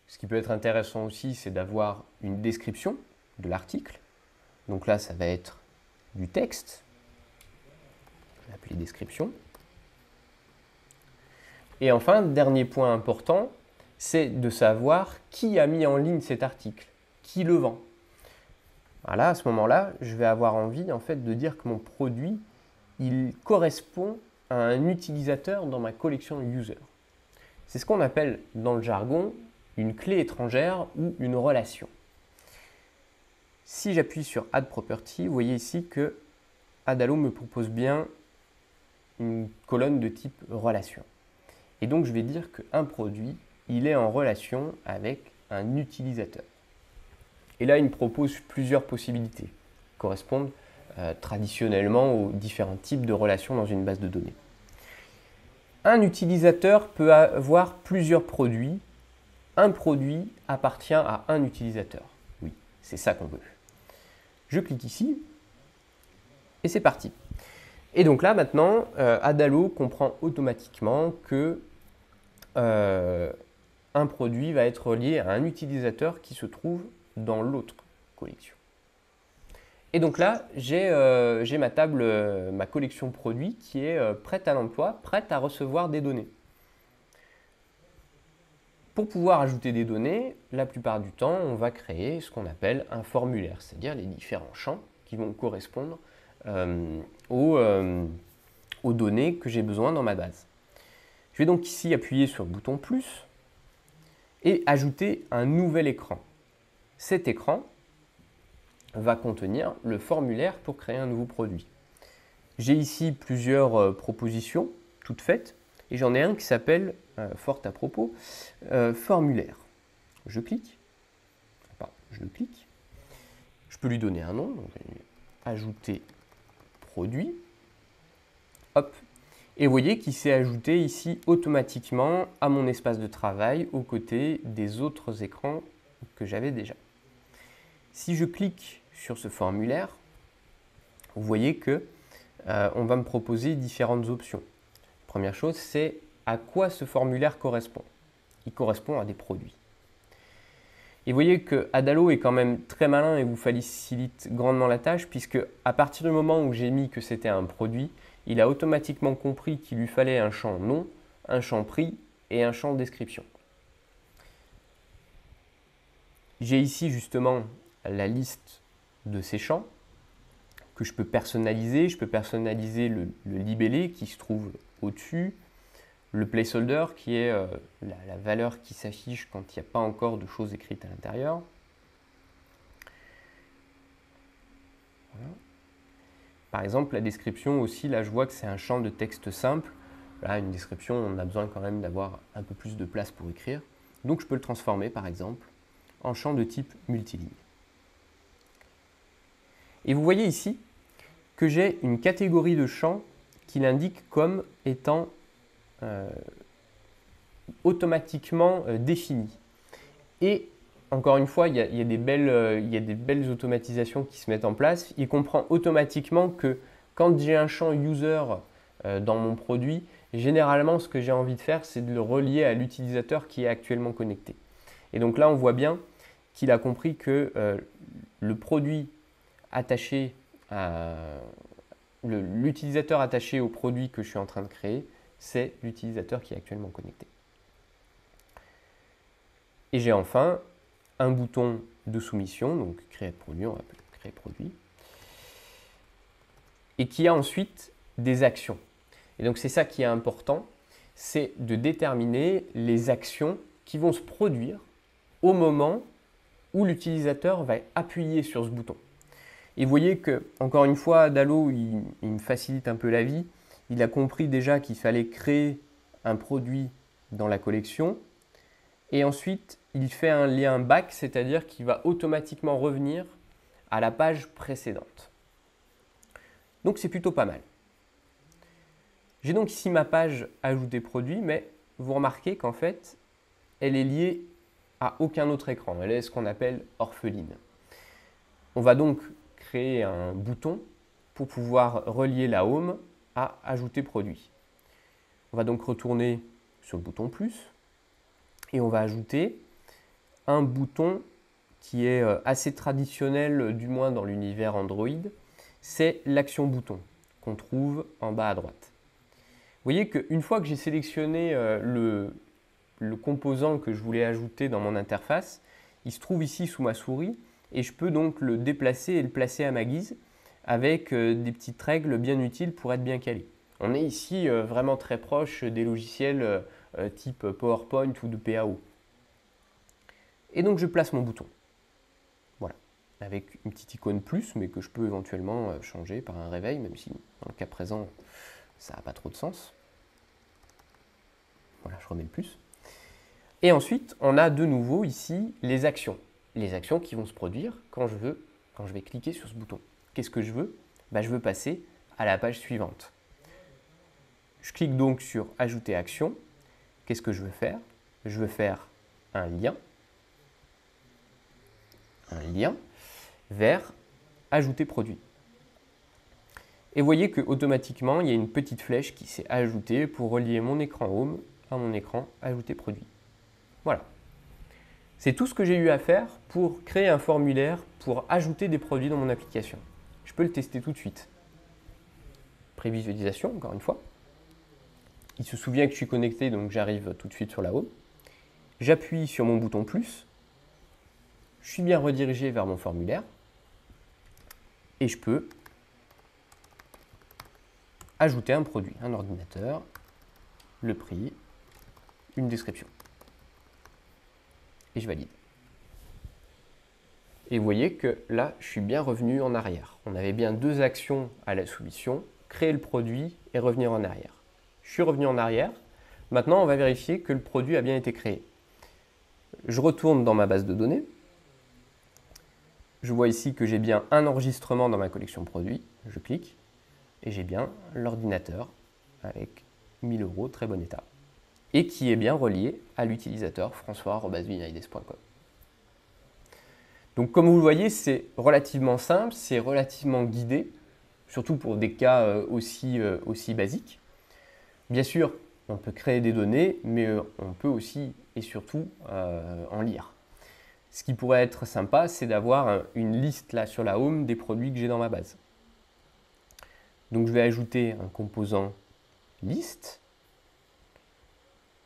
Ce qui peut être intéressant aussi, c'est d'avoir une description de l'article. Donc là, ça va être du texte. Je vais l'appeler description. Et enfin, dernier point important, c'est de savoir qui a mis en ligne cet article, qui le vend. Voilà, à ce moment-là, je vais avoir envie en fait de dire que mon produit, il correspond à un utilisateur dans ma collection user. C'est ce qu'on appelle dans le jargon une clé étrangère ou une relation. Si j'appuie sur Add Property, vous voyez ici que Adalo me propose bien une colonne de type relation. Et donc je vais dire qu'un produit, il est en relation avec un utilisateur. Et là, il me propose plusieurs possibilités qui correspondent traditionnellement aux différents types de relations dans une base de données. Un utilisateur peut avoir plusieurs produits. Un produit appartient à un utilisateur. Oui, c'est ça qu'on veut. Je clique ici et c'est parti. Et donc là, maintenant, Adalo comprend automatiquement que un produit va être relié à un utilisateur qui se trouve dans l'autre collection. Et donc là, j'ai ma table, ma collection produits qui est prête à l'emploi, prête à recevoir des données. Pour pouvoir ajouter des données, la plupart du temps, on va créer ce qu'on appelle un formulaire, c'est-à-dire les différents champs qui vont correspondre aux données que j'ai besoin dans ma base. Je vais donc ici appuyer sur le bouton plus et ajouter un nouvel écran. Cet écran va contenir le formulaire pour créer un nouveau produit. J'ai ici plusieurs propositions toutes faites et j'en ai un qui s'appelle, fort à propos, formulaire. Je clique, je le clique, je peux lui donner un nom, donc ajouter produit, hop, et vous voyez qu'il s'est ajouté ici automatiquement à mon espace de travail aux côtés des autres écrans que j'avais déjà. Si je clique sur ce formulaire, vous voyez que on va me proposer différentes options. Première chose, c'est à quoi ce formulaire correspond. Il correspond à des produits. Et vous voyez que Adalo est quand même très malin et vous facilite grandement la tâche puisque à partir du moment où j'ai mis que c'était un produit, il a automatiquement compris qu'il lui fallait un champ nom, un champ prix et un champ description. J'ai ici justement la liste de ces champs que je peux personnaliser. Je peux personnaliser le libellé qui se trouve au-dessus, le placeholder qui est la valeur qui s'affiche quand il n'y a pas encore de choses écrites à l'intérieur. Voilà. Par exemple, la description aussi, là je vois que c'est un champ de texte simple. Là, une description, on a besoin quand même d'avoir un peu plus de place pour écrire. Donc je peux le transformer par exemple en champ de type multiligne. Et vous voyez ici que j'ai une catégorie de champs qui l'indique comme étant automatiquement définie. Et encore une fois, il y a des belles automatisations qui se mettent en place. Il comprend automatiquement que quand j'ai un champ user dans mon produit, généralement ce que j'ai envie de faire, c'est de le relier à l'utilisateur qui est actuellement connecté. Et donc là, on voit bien qu'il a compris que le produit attaché à l'utilisateur attaché au produit que je suis en train de créer, c'est l'utilisateur qui est actuellement connecté. Et j'ai enfin un bouton de soumission, donc créer produit, on va appeler créer produit, et qui a ensuite des actions. Et donc c'est ça qui est important, c'est de déterminer les actions qui vont se produire au moment où l'utilisateur va appuyer sur ce bouton. Et vous voyez que, encore une fois, Adalo, il me facilite un peu la vie. Il a compris déjà qu'il fallait créer un produit dans la collection. Et ensuite, il fait un lien back, c'est-à-dire qu'il va automatiquement revenir à la page précédente. Donc c'est plutôt pas mal. J'ai donc ici ma page ajouter produit, mais vous remarquez qu'en fait, elle est liée à aucun autre écran. Elle est ce qu'on appelle orpheline. On va donc créer un bouton pour pouvoir relier la home à ajouter produit. On va donc retourner sur le bouton plus et on va ajouter un bouton qui est assez traditionnel, du moins dans l'univers Android, c'est l'action bouton qu'on trouve en bas à droite. voyez qu'une fois que j'ai sélectionné le composant que je voulais ajouter dans mon interface, il se trouve ici sous ma souris et je peux donc le déplacer et le placer à ma guise avec des petites règles bien utiles pour être bien calé. On est ici vraiment très proche des logiciels type PowerPoint ou de PAO. Et donc je place mon bouton. Voilà, avec une petite icône plus, mais que je peux éventuellement changer par un réveil, même si dans le cas présent, ça n'a pas trop de sens. Voilà, je remets le plus. Et ensuite, on a de nouveau ici les actions. Les actions qui vont se produire quand je vais cliquer sur ce bouton. Qu'est-ce que je veux? Je veux passer à la page suivante. Je clique donc sur Ajouter action. Qu'est-ce que je veux faire? Je veux faire un lien vers Ajouter produit. Et vous voyez qu'automatiquement, il y a une petite flèche qui s'est ajoutée pour relier mon écran Home à mon écran Ajouter produit. Voilà. C'est tout ce que j'ai eu à faire pour créer un formulaire pour ajouter des produits dans mon application. Je peux le tester tout de suite. Prévisualisation, encore une fois. Il se souvient que je suis connecté, donc j'arrive tout de suite sur la Home. J'appuie sur mon bouton plus. Je suis bien redirigé vers mon formulaire. Et je peux ajouter un produit, un ordinateur, le prix, une description. Et je valide. Et vous voyez que là, je suis bien revenu en arrière. On avait bien deux actions à la soumission, créer le produit et revenir en arrière. Je suis revenu en arrière. Maintenant, on va vérifier que le produit a bien été créé. Je retourne dans ma base de données. Je vois ici que j'ai bien un enregistrement dans ma collection produits. Je clique et j'ai bien l'ordinateur avec 1000 €, très bon état. Et qui est bien relié à l'utilisateur françois@vinaides.com. Donc comme vous le voyez, c'est relativement simple, c'est relativement guidé, surtout pour des cas aussi basiques. Bien sûr, on peut créer des données, mais on peut aussi et surtout en lire. Ce qui pourrait être sympa, c'est d'avoir une liste là sur la Home des produits que j'ai dans ma base. Donc je vais ajouter un composant liste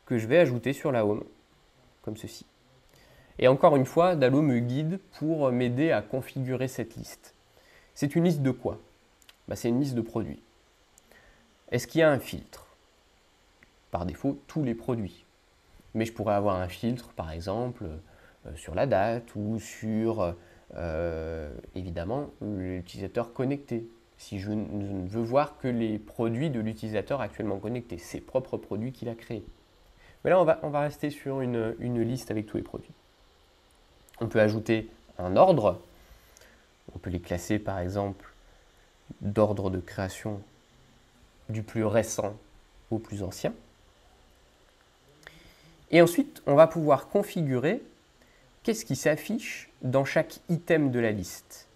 que je vais ajouter sur la Home, comme ceci. Et encore une fois, Dalo me guide pour m'aider à configurer cette liste. C'est une liste de quoi? C'est une liste de produits. Est-ce qu'il y a un filtre? Par défaut, tous les produits. Mais je pourrais avoir un filtre, par exemple, sur la date ou sur, évidemment, l'utilisateur connecté. Si je ne veux voir que les produits de l'utilisateur actuellement connecté, ses propres produits qu'il a créés. Mais là, on va rester sur une liste avec tous les produits. On peut ajouter un ordre. On peut les classer, par exemple, d'ordre de création du plus récent au plus ancien. Et ensuite, on va pouvoir configurer qu'est-ce qui s'affiche dans chaque item de la liste.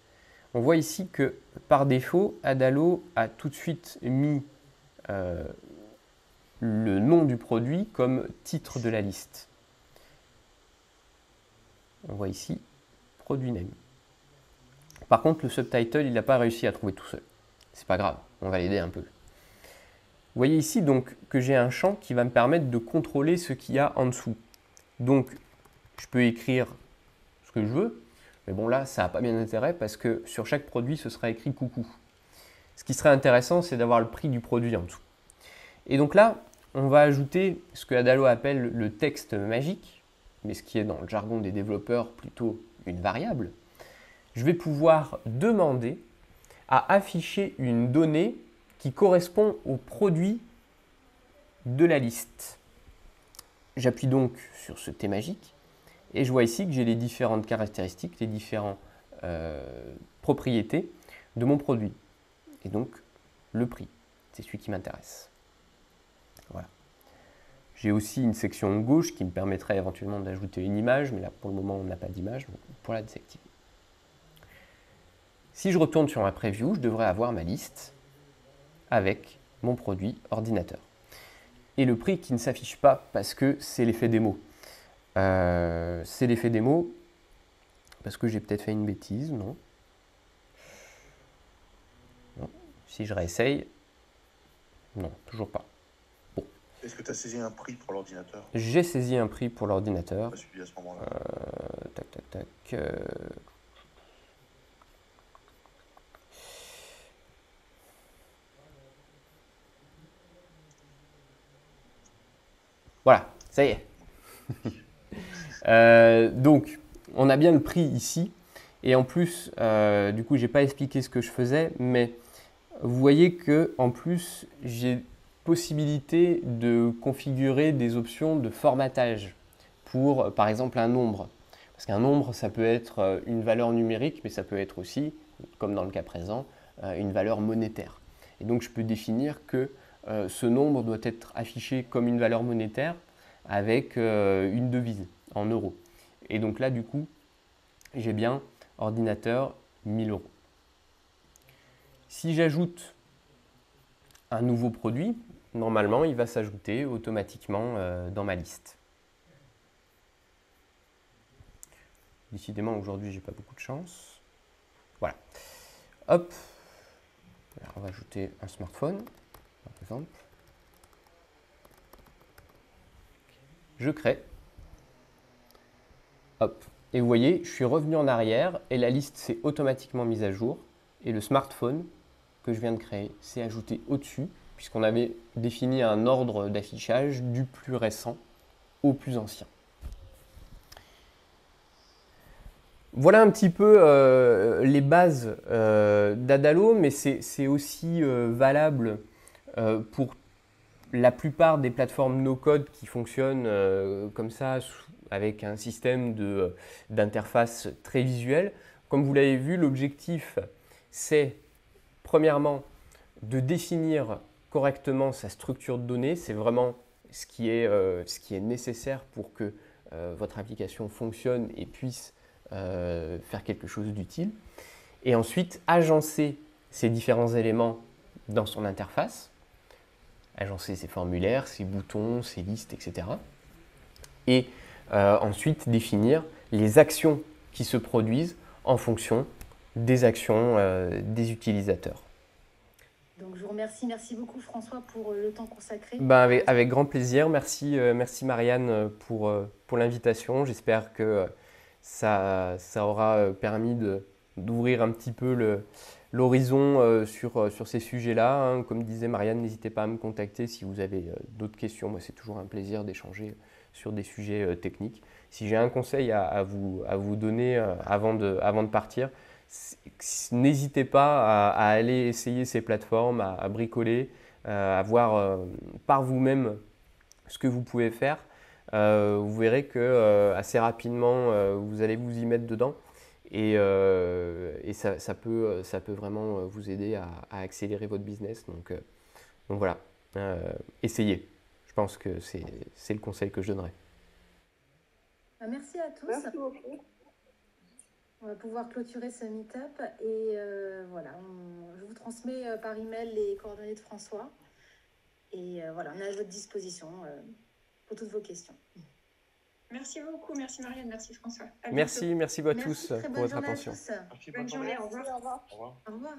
On voit ici que, par défaut, Adalo a tout de suite mis le nom du produit comme titre de la liste. On voit ici produit name. Par contre, le subtitle, il n'a pas réussi à trouver tout seul. C'est pas grave, on va l'aider un peu. Vous voyez ici donc que j'ai un champ qui va me permettre de contrôler ce qu'il y a en dessous. Donc, je peux écrire ce que je veux, mais bon là, ça n'a pas bien d'intérêt parce que sur chaque produit, ce sera écrit coucou. Ce qui serait intéressant, c'est d'avoir le prix du produit en dessous. Et donc là, on va ajouter ce que Adalo appelle le texte magique, mais ce qui est dans le jargon des développeurs plutôt une variable. Je vais pouvoir demander à afficher une donnée qui correspond au produit de la liste. J'appuie donc sur ce T magique et je vois ici que j'ai les différentes caractéristiques, les différentes propriétés de mon produit. Et donc le prix, c'est celui qui m'intéresse. Voilà. J'ai aussi une section gauche qui me permettrait éventuellement d'ajouter une image, mais là pour le moment on n'a pas d'image, donc pour la désactiver. Si je retourne sur ma preview, je devrais avoir ma liste avec mon produit ordinateur. Et le prix qui ne s'affiche pas parce que c'est l'effet démo. C'est l'effet démo parce que j'ai peut-être fait une bêtise, non? Non. Si je réessaye, non, toujours pas.
Est-ce que tu as saisi un prix pour l'ordinateur?
J'ai saisi un prix pour l'ordinateur.
Pas suivi à ce moment-là.
Tac, tac, tac. Voilà, ça y est. Donc, on a bien le prix ici. Et en plus, du coup, je n'ai pas expliqué ce que je faisais, mais vous voyez que en plus, j'ai possibilité de configurer des options de formatage pour, par exemple, un nombre. Parce qu'un nombre, ça peut être une valeur numérique, mais ça peut être aussi, comme dans le cas présent, une valeur monétaire. Et donc, je peux définir que ce nombre doit être affiché comme une valeur monétaire avec une devise en euros. Et donc là, du coup, j'ai bien ordinateur 1000 euros. Si j'ajoute un nouveau produit, normalement, il va s'ajouter automatiquement dans ma liste. Décidément, aujourd'hui, j'ai pas beaucoup de chance. Voilà. Hop. Alors, on va ajouter un smartphone, par exemple. Je crée. Hop. Et vous voyez, je suis revenu en arrière et la liste s'est automatiquement mise à jour. Et le smartphone que je viens de créer s'est ajouté au-dessus, puisqu'on avait défini un ordre d'affichage du plus récent au plus ancien. Voilà un petit peu les bases d'Adalo, mais c'est aussi valable pour la plupart des plateformes no-code qui fonctionnent comme ça, avec un système d'interface très visuel. Comme vous l'avez vu, l'objectif, c'est premièrement de définir correctement sa structure de données. C'est vraiment ce qui est nécessaire pour que votre application fonctionne et puisse faire quelque chose d'utile. Et ensuite, agencer ces différents éléments dans son interface, agencer ses formulaires, ses boutons, ses listes, etc. Et ensuite, définir les actions qui se produisent en fonction des actions des utilisateurs.
Donc je vous remercie, merci beaucoup François pour le temps consacré.
Ben, avec grand plaisir, merci, merci Marianne pour l'invitation. J'espère que ça aura permis d'ouvrir un petit peu l'horizon sur ces sujets-là. Hein. Comme disait Marianne, n'hésitez pas à me contacter si vous avez d'autres questions. Moi, c'est toujours un plaisir d'échanger sur des sujets techniques. Si j'ai un conseil à vous donner avant de partir, n'hésitez pas à aller essayer ces plateformes, à bricoler, à voir par vous-même ce que vous pouvez faire. Vous verrez que assez rapidement, vous allez vous y mettre dedans et ça peut vraiment vous aider à accélérer votre business. Donc voilà, essayez. Je pense que c'est le conseil que je donnerais.
Merci à tous.
Merci beaucoup.
On va pouvoir clôturer ce meet-up et voilà, je vous transmets par email les coordonnées de François et voilà, on est à votre disposition pour toutes vos questions.
Merci beaucoup, merci Marianne, merci François.
Merci à tous pour votre attention.
Merci,
Bonne journée, au revoir.
Au revoir.
Au revoir.